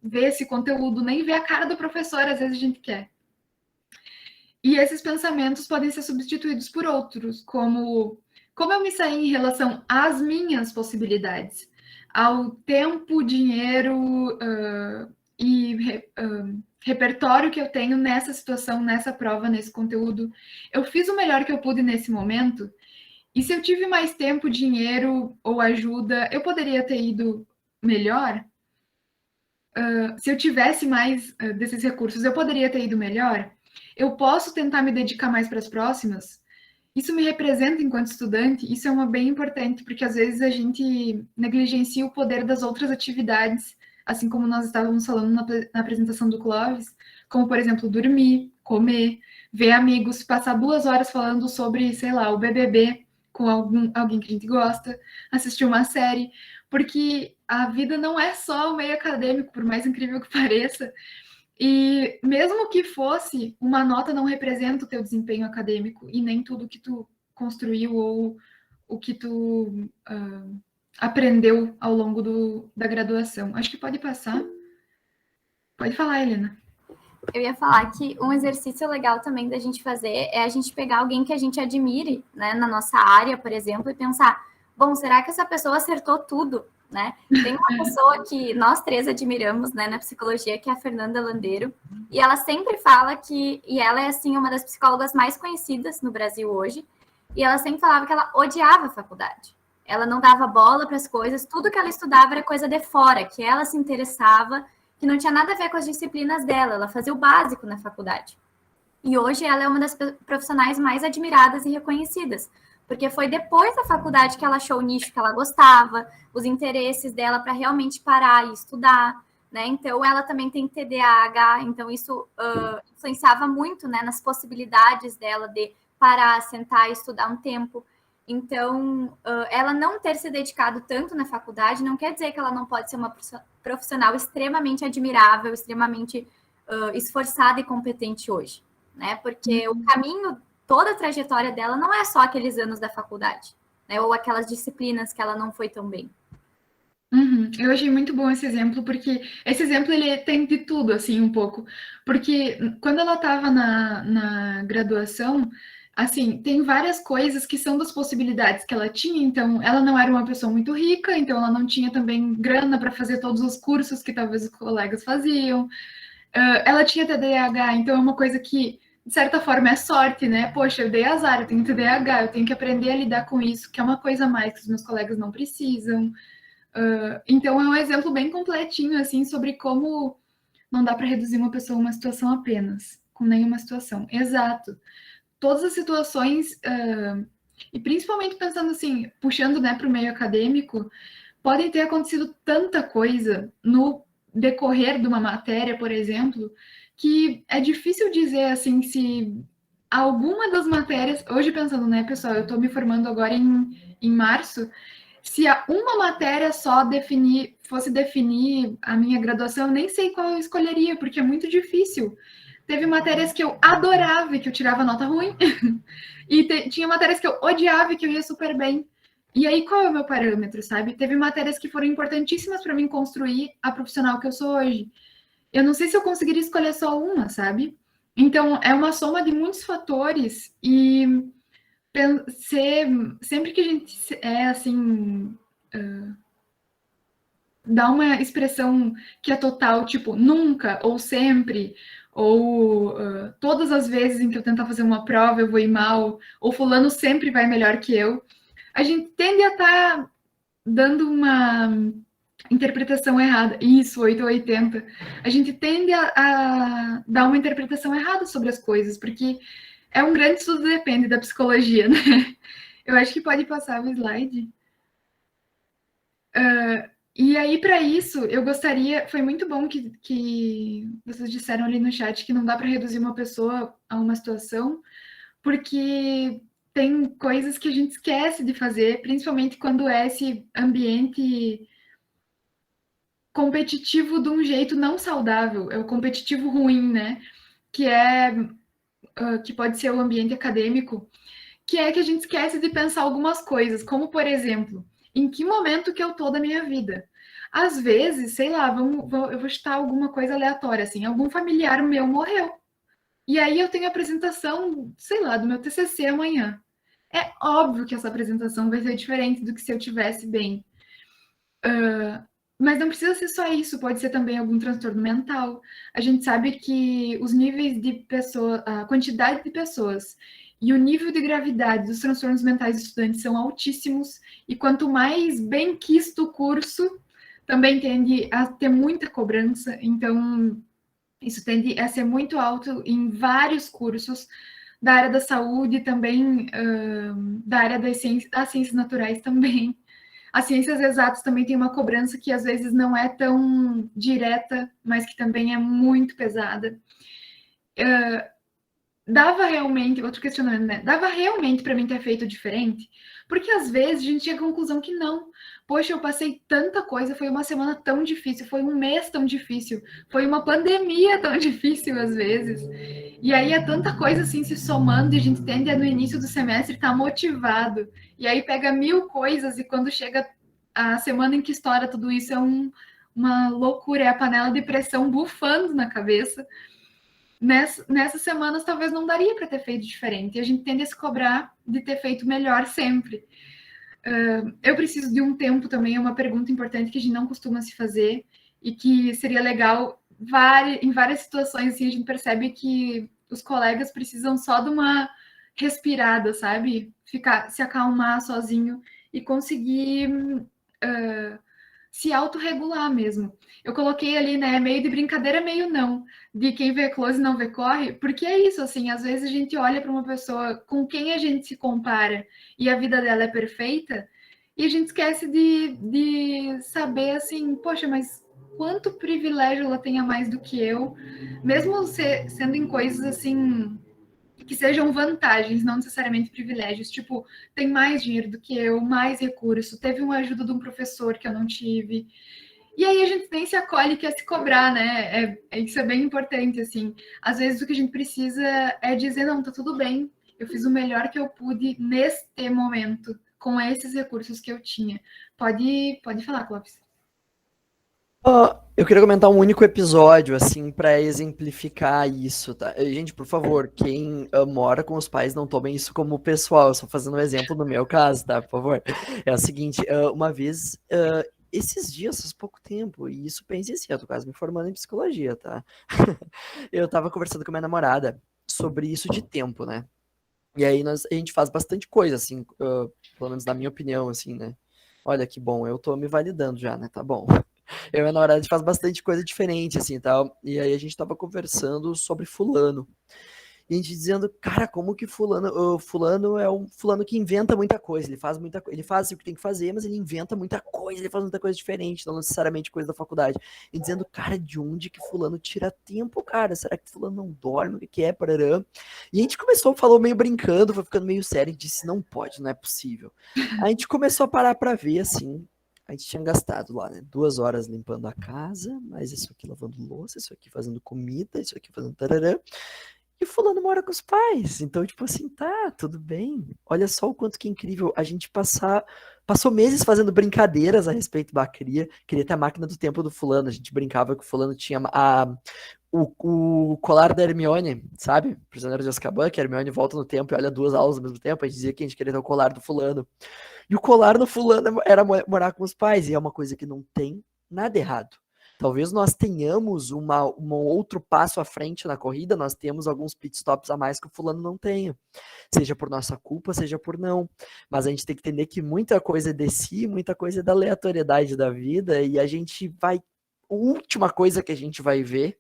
ver esse conteúdo, nem ver a cara do professor, às vezes a gente quer. E esses pensamentos podem ser substituídos por outros, como eu me saí em relação às minhas possibilidades, ao tempo, dinheiro e repertório que eu tenho nessa situação, nessa prova, nesse conteúdo. Eu fiz o melhor que eu pude nesse momento, e se eu tive mais tempo, dinheiro ou ajuda, eu poderia ter ido melhor? Se eu tivesse mais desses recursos, eu poderia ter ido melhor? Eu posso tentar me dedicar mais para as próximas? Isso me representa enquanto estudante? Isso é uma bem importante, porque às vezes a gente negligencia o poder das outras atividades, assim como nós estávamos falando na apresentação do Clóvis, como, por exemplo, dormir, comer, ver amigos, passar 2 horas falando sobre, sei lá, o BBB com alguém que a gente gosta, assistir uma série, porque a vida não é só o meio acadêmico, por mais incrível que pareça. E mesmo que fosse, uma nota não representa o teu desempenho acadêmico e nem tudo que tu construiu ou o que tu aprendeu ao longo da graduação. Acho que pode passar. Pode falar, Helena. Eu ia falar que um exercício legal também da gente fazer é a gente pegar alguém que a gente admire, né, na nossa área, por exemplo, e pensar, bom, será que essa pessoa acertou tudo, né? Tem uma pessoa que nós 3 admiramos, né, na psicologia, que é a Fernanda Landeiro, e ela sempre fala e ela é, assim, uma das psicólogas mais conhecidas no Brasil hoje, e ela sempre falava que ela odiava a faculdade. Ela não dava bola para as coisas, tudo que ela estudava era coisa de fora, que ela se interessava, que não tinha nada a ver com as disciplinas dela, ela fazia o básico na faculdade. E hoje ela é uma das profissionais mais admiradas e reconhecidas, porque foi depois da faculdade que ela achou o nicho que ela gostava, os interesses dela para realmente parar e estudar, né? Então ela também tem TDAH, então isso influenciava muito, né, nas possibilidades dela de parar, sentar e estudar um tempo. Então, ela não ter se dedicado tanto na faculdade não quer dizer que ela não pode ser uma profissional extremamente admirável, extremamente esforçada e competente hoje, né? Porque o caminho, toda a trajetória dela não é só aqueles anos da faculdade, né? Ou aquelas disciplinas que ela não foi tão bem. Uhum. Eu achei muito bom esse exemplo, porque esse exemplo ele tem de tudo, assim, um pouco. Porque quando ela estava na graduação, assim, tem várias coisas que são das possibilidades que ela tinha. Então, ela não era uma pessoa muito rica, então ela não tinha também grana para fazer todos os cursos que talvez os colegas faziam. Ela tinha TDAH, então é uma coisa que, de certa forma, é sorte, né? Poxa, eu dei azar, eu tenho TDAH, eu tenho que aprender a lidar com isso, que é uma coisa a mais que os meus colegas não precisam. Então, é um exemplo bem completinho, assim, sobre como não dá para reduzir uma pessoa a uma situação apenas, com nenhuma situação. Exato. Todas as situações, e principalmente pensando assim, puxando, né, para o meio acadêmico, podem ter acontecido tanta coisa no decorrer de uma matéria, por exemplo, que é difícil dizer, assim, se alguma das matérias... Hoje pensando, né, pessoal, eu estou me formando agora em março, se uma matéria só fosse definir a minha graduação, eu nem sei qual eu escolheria, porque é muito difícil. Teve matérias que eu adorava e que eu tirava nota ruim, e tinha matérias que eu odiava e que eu ia super bem. E aí, qual é o meu parâmetro, sabe? Teve matérias que foram importantíssimas para mim construir a profissional que eu sou hoje. Eu não sei se eu conseguiria escolher só uma, sabe? Então, é uma soma de muitos fatores e sempre que a gente é assim, dá uma expressão que é total, tipo, nunca ou sempre, ou todas as vezes em que eu tentar fazer uma prova eu vou ir mal, ou fulano sempre vai melhor que eu, a gente tende a estar dando uma interpretação errada. Isso, 8 ou 80. A gente tende a dar uma interpretação errada sobre as coisas, porque é um grande estudo, depende da psicologia, né? Eu acho que pode passar o slide. E aí, para isso, eu gostaria. Foi muito bom que vocês disseram ali no chat que não dá para reduzir uma pessoa a uma situação, porque tem coisas que a gente esquece de fazer, principalmente quando é esse ambiente competitivo de um jeito não saudável, é o competitivo ruim, né? Que é que pode ser o ambiente acadêmico, que é que a gente esquece de pensar algumas coisas, como por exemplo, em que momento que eu tô da minha vida? Às vezes, sei lá, eu vou chutar alguma coisa aleatória, assim, algum familiar meu morreu. E aí eu tenho a apresentação, sei lá, do meu TCC amanhã. É óbvio que essa apresentação vai ser diferente do que se eu tivesse bem. Mas não precisa ser só isso, pode ser também algum transtorno mental. A gente sabe que os níveis de pessoas, a quantidade de pessoas e o nível de gravidade dos transtornos mentais dos estudantes são altíssimos, e quanto mais bem quisto o curso, também tende a ter muita cobrança, então isso tende a ser muito alto em vários cursos da área da saúde, também da área das ciências naturais também. As ciências exatas também tem uma cobrança que às vezes não é tão direta, mas que também é muito pesada. Dava realmente, outro questionamento, né? Dava realmente para mim ter feito diferente? Porque às vezes a gente chega à conclusão que não. Poxa, eu passei tanta coisa, foi uma semana tão difícil, foi um mês tão difícil, foi uma pandemia tão difícil às vezes. E aí é tanta coisa assim se somando e a gente tende a no início do semestre estar motivado. E aí pega 1000 coisas e quando chega a semana em que estoura tudo isso é uma loucura, é a panela de pressão bufando na cabeça. Nessas semanas talvez não daria para ter feito diferente. E a gente tende a se cobrar de ter feito melhor sempre. Eu preciso de um tempo também, é uma pergunta importante que a gente não costuma se fazer e que seria legal em várias situações, assim, a gente percebe que os colegas precisam só de uma respirada, sabe? Se acalmar sozinho e conseguir se autorregular mesmo. Eu coloquei ali, né, meio de brincadeira, meio não, de quem vê close não vê corre, porque é isso, assim, às vezes a gente olha para uma pessoa com quem a gente se compara e a vida dela é perfeita, e a gente esquece de saber, assim, poxa, mas quanto privilégio ela tem a mais do que eu, mesmo sendo em coisas, assim, que sejam vantagens, não necessariamente privilégios. Tipo, tem mais dinheiro do que eu, mais recurso, teve uma ajuda de um professor que eu não tive. E aí a gente nem se acolhe e quer se cobrar, né? Isso é bem importante, assim. Às vezes o que a gente precisa é dizer, não, tá tudo bem, eu fiz o melhor que eu pude neste momento, com esses recursos que eu tinha. Pode falar, Clóvis. Eu queria comentar um único episódio, assim, para exemplificar isso, tá? Gente, por favor, quem mora com os pais, não tomem isso como pessoal, eu só fazendo um exemplo no meu caso, tá? Por favor. É o seguinte, uma vez, esses dias, faz pouco tempo, e isso pense assim, eu tô quase me formando em psicologia, tá? Eu tava conversando com minha namorada sobre isso de tempo, né? E aí a gente faz bastante coisa, assim, pelo menos na minha opinião, assim, né? Olha que bom, eu tô me validando já, né? Tá bom. Eu e a namorada, a gente faz bastante coisa diferente, assim, tal. E aí a gente tava conversando sobre fulano. E a gente dizendo, cara, como que fulano é um fulano que inventa muita coisa, ele faz muita coisa, ele faz o que tem que fazer, mas ele inventa muita coisa, ele faz muita coisa diferente, não necessariamente coisa da faculdade. E dizendo, cara, de onde que fulano tira tempo, cara? Será que fulano não dorme? O que é, parará? E a gente começou, falou meio brincando, foi ficando meio sério, e disse, não pode, não é possível. A gente começou a parar pra ver, assim, a gente tinha gastado lá, né, 2 horas limpando a casa, mas isso aqui lavando louça, isso aqui fazendo comida, isso aqui fazendo tararã. E fulano mora com os pais. Então, tipo assim, tá, tudo bem. Olha só o quanto que é incrível a gente passou meses fazendo brincadeiras a respeito da cria. Queria ter a máquina do tempo do fulano. A gente brincava que o fulano tinha o colar da Hermione, sabe? Prisioneiro de Azkaban, que a Hermione volta no tempo e olha 2 aulas ao mesmo tempo. A gente dizia que a gente queria ter o colar do fulano. E o colar no fulano era morar com os pais. E é uma coisa que não tem nada errado. Talvez nós tenhamos um outro passo à frente na corrida, nós temos alguns pitstops a mais que o fulano não tenha. Seja por nossa culpa, seja por não. Mas a gente tem que entender que muita coisa é de si, muita coisa é da aleatoriedade da vida, e a gente vai. A última coisa que a gente vai ver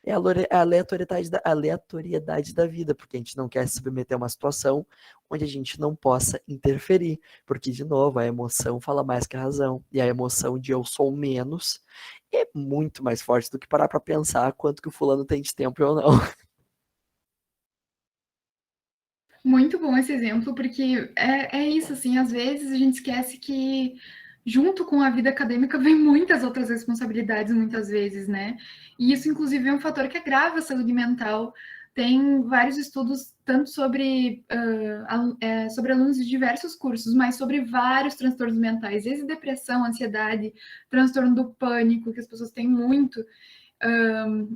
é a aleatoriedade da vida, porque a gente não quer se submeter a uma situação onde a gente não possa interferir, porque, de novo, a emoção fala mais que a razão, e a emoção de eu sou menos é muito mais forte do que parar para pensar quanto que o fulano tem de tempo ou não. Muito bom esse exemplo, porque é isso, assim, às vezes a gente esquece que junto com a vida acadêmica vem muitas outras responsabilidades, muitas vezes, né? E isso, inclusive, é um fator que agrava a saúde mental. Tem vários estudos, tanto sobre alunos de diversos cursos, mas sobre vários transtornos mentais, desde depressão, ansiedade, transtorno do pânico, que as pessoas têm muito,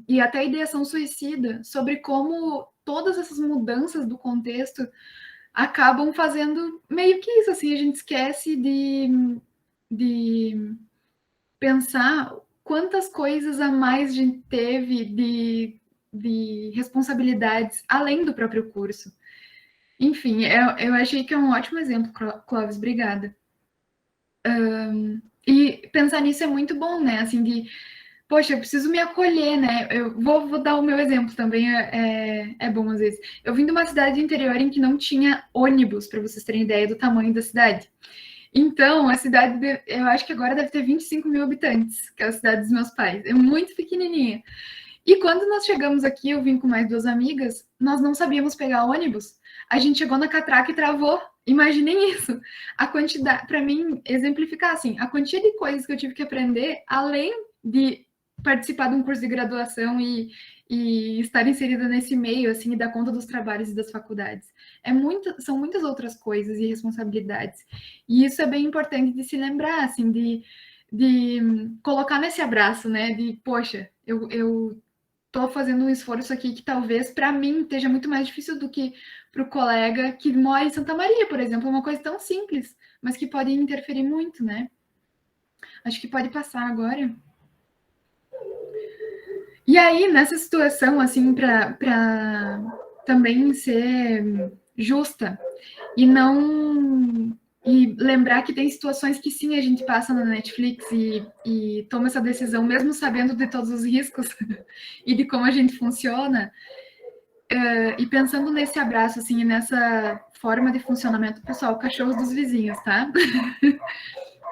e até ideação suicida, sobre como todas essas mudanças do contexto acabam fazendo meio que isso, assim, a gente esquece de pensar quantas coisas a mais a gente teve de responsabilidades além do próprio curso. Enfim, eu achei que é um ótimo exemplo, Clóvis, obrigada. E pensar nisso é muito bom, né? Assim, poxa, eu preciso me acolher, né? Eu vou dar o meu exemplo também, é bom às vezes. Eu vim de uma cidade interior em que não tinha ônibus, para vocês terem ideia do tamanho da cidade. Então, a cidade, eu acho que agora deve ter 25 mil habitantes, que é a cidade dos meus pais. É muito pequenininha. E quando nós chegamos aqui, eu vim com mais 2 amigas, nós não sabíamos pegar ônibus. A gente chegou na catraca e travou. Imaginem isso. A quantidade, para mim, exemplificar assim, a quantia de coisas que eu tive que aprender, além de participar de um curso de graduação e estar inserida nesse meio, assim, e dar conta dos trabalhos e das faculdades. São muitas outras coisas e responsabilidades. E isso é bem importante de se lembrar, assim, de colocar nesse abraço, né? De, poxa, eu tô fazendo um esforço aqui que talvez para mim esteja muito mais difícil do que para o colega que mora em Santa Maria, por exemplo, uma coisa tão simples, mas que pode interferir muito, né? Acho que pode passar agora. E aí, nessa situação, assim, para também ser justa e não E lembrar que tem situações que sim, a gente passa na Netflix e toma essa decisão, mesmo sabendo de todos os riscos e de como a gente funciona. E pensando nesse abraço, assim, e nessa forma de funcionamento, pessoal, cachorros dos vizinhos, tá?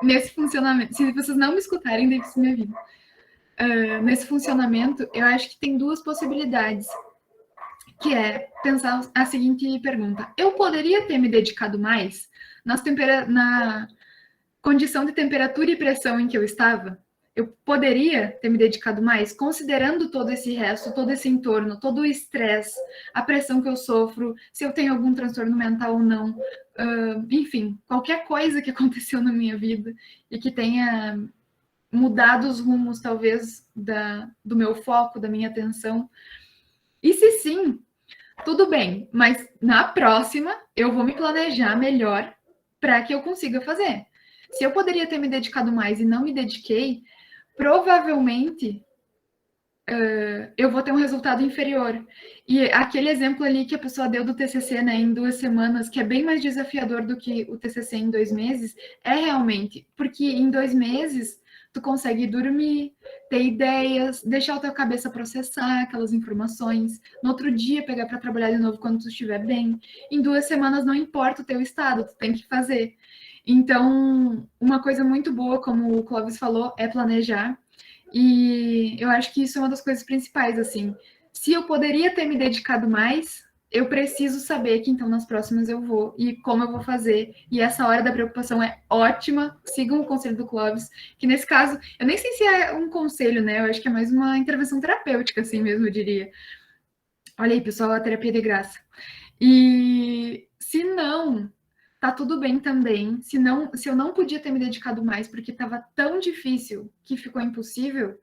Nesse funcionamento, se vocês não me escutarem, deve ser minha vida. Nesse funcionamento, eu acho que tem duas possibilidades, que é pensar a seguinte pergunta: eu poderia ter me dedicado mais na condição de temperatura e pressão em que eu estava? Eu poderia ter me dedicado mais, considerando todo esse resto, todo esse entorno, todo o estresse, a pressão que eu sofro, se eu tenho algum transtorno mental ou não, enfim, qualquer coisa que aconteceu na minha vida e que tenha mudado os rumos, talvez, do meu foco, da minha atenção. E se sim, tudo bem, mas na próxima eu vou me planejar melhor para que eu consiga fazer. Se eu poderia ter me dedicado mais e não me dediquei, provavelmente eu vou ter um resultado inferior. E aquele exemplo ali que a pessoa deu do TCC, né, em 2 semanas, que é bem mais desafiador do que o TCC em 2 meses, é realmente, porque em 2 meses tu consegue dormir, ter ideias, deixar a tua cabeça processar aquelas informações, no outro dia pegar para trabalhar de novo quando tu estiver bem. Em 2 semanas não importa o teu estado, tu tem que fazer. Então, uma coisa muito boa, como o Clóvis falou, é planejar. E eu acho que isso é uma das coisas principais, assim. Se eu poderia ter me dedicado mais, eu preciso saber que então nas próximas eu vou e como eu vou fazer. E essa hora da preocupação é ótima. Sigam o conselho do Clóvis, que nesse caso, eu nem sei se é um conselho, né? Eu acho que é mais uma intervenção terapêutica, assim mesmo, eu diria. Olha aí, pessoal, a terapia de graça. E se não, tá tudo bem também. Se eu não podia ter me dedicado mais porque estava tão difícil que ficou impossível,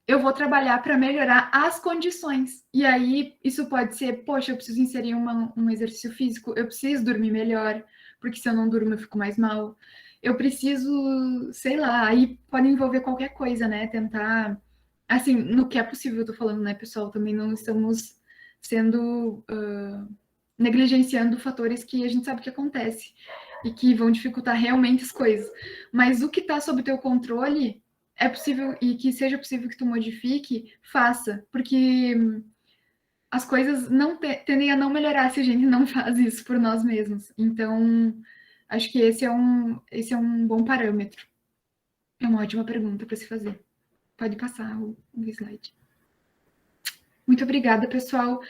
eu vou trabalhar para melhorar as condições. E aí, isso pode ser, poxa, eu preciso inserir um exercício físico, eu preciso dormir melhor, porque se eu não durmo eu fico mais mal. Eu preciso, sei lá, aí pode envolver qualquer coisa, né? Tentar, assim, no que é possível, eu tô falando, né, pessoal? Também não estamos sendo negligenciando fatores que a gente sabe que acontece e que vão dificultar realmente as coisas. Mas o que está sob teu controle é possível e que seja possível que tu modifique, faça, porque as coisas não tendem a não melhorar se a gente não faz isso por nós mesmos. Então, acho que esse é um bom parâmetro. É uma ótima pergunta para se fazer. Pode passar o slide. Muito obrigada, pessoal.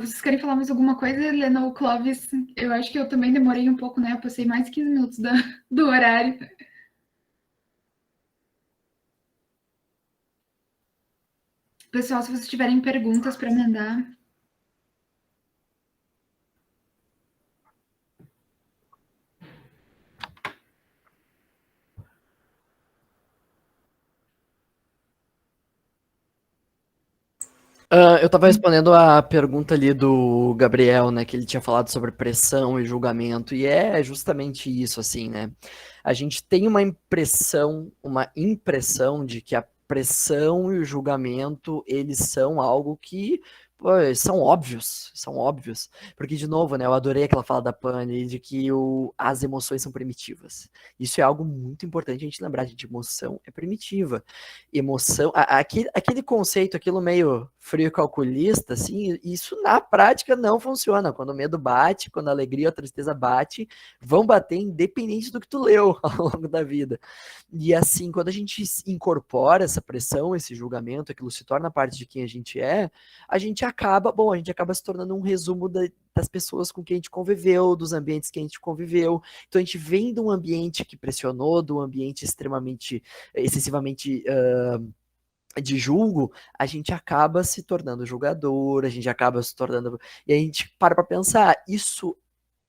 Vocês querem falar mais alguma coisa, Helena ou Clóvis? Eu acho que eu também demorei um pouco, né? Eu passei mais de 15 minutos do horário. Pessoal, se vocês tiverem perguntas para mandar. Eu estava respondendo a pergunta ali do Gabriel, né, que ele tinha falado sobre pressão e julgamento, e é justamente isso, assim, né? A gente tem uma impressão de que a pressão e o julgamento, eles são algo que, pô, são óbvios. Porque, de novo, né, eu adorei aquela fala da Pani de que as emoções são primitivas. Isso é algo muito importante a gente lembrar, de emoção é primitiva. Emoção, aquele conceito, aquilo meio frio calculista, assim, isso na prática não funciona. Quando o medo bate, quando a alegria ou a tristeza bate, vão bater independente do que tu leu ao longo da vida. E assim, quando a gente incorpora essa pressão, esse julgamento, aquilo se torna parte de quem a gente acaba se tornando um resumo das pessoas com quem a gente conviveu, dos ambientes que a gente conviveu. Então a gente vem de um ambiente que pressionou, de um ambiente excessivamente de julgo, a gente acaba se tornando julgador, a gente acaba se tornando... E a gente para pensar, isso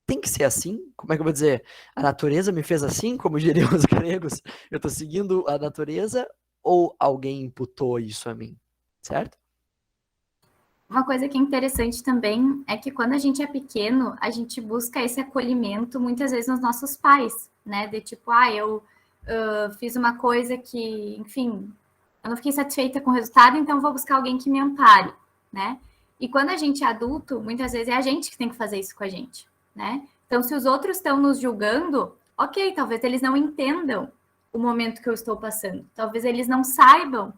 tem que ser assim? Como é que eu vou dizer? A natureza me fez assim, como diriam os gregos? Eu tô seguindo a natureza ou alguém imputou isso a mim? Certo? Uma coisa que é interessante também é que quando a gente é pequeno, a gente busca esse acolhimento muitas vezes nos nossos pais, né? De tipo, eu fiz uma coisa que, enfim, eu não fiquei satisfeita com o resultado, então vou buscar alguém que me ampare, né? E quando a gente é adulto, muitas vezes é a gente que tem que fazer isso com a gente, né? Então, se os outros estão nos julgando, ok, talvez eles não entendam o momento que eu estou passando, talvez eles não saibam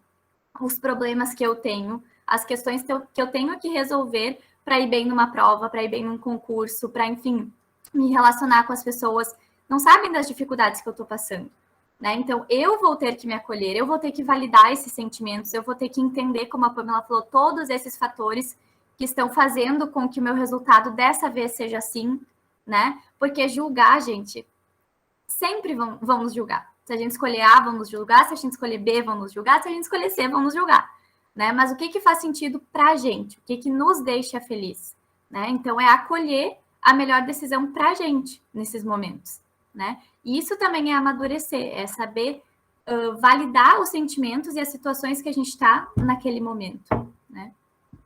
os problemas que eu tenho, as questões que eu tenho que resolver para ir bem numa prova, para ir bem num concurso, para, enfim, me relacionar com as pessoas, não sabem das dificuldades que eu estou passando, né? Então, eu vou ter que me acolher, eu vou ter que validar esses sentimentos, eu vou ter que entender, como a Pamela falou, todos esses fatores que estão fazendo com que o meu resultado dessa vez seja assim, né? Porque julgar, gente, sempre vão nos julgar. Se a gente escolher A, vão nos julgar. Se a gente escolher B, vão nos julgar. Se a gente escolher C, vão nos julgar. Né? Mas o que faz sentido para a gente? O que nos deixa feliz? Né? Então, é acolher a melhor decisão para a gente nesses momentos. Né? E isso também é amadurecer, é saber validar os sentimentos e as situações que a gente está naquele momento. Né?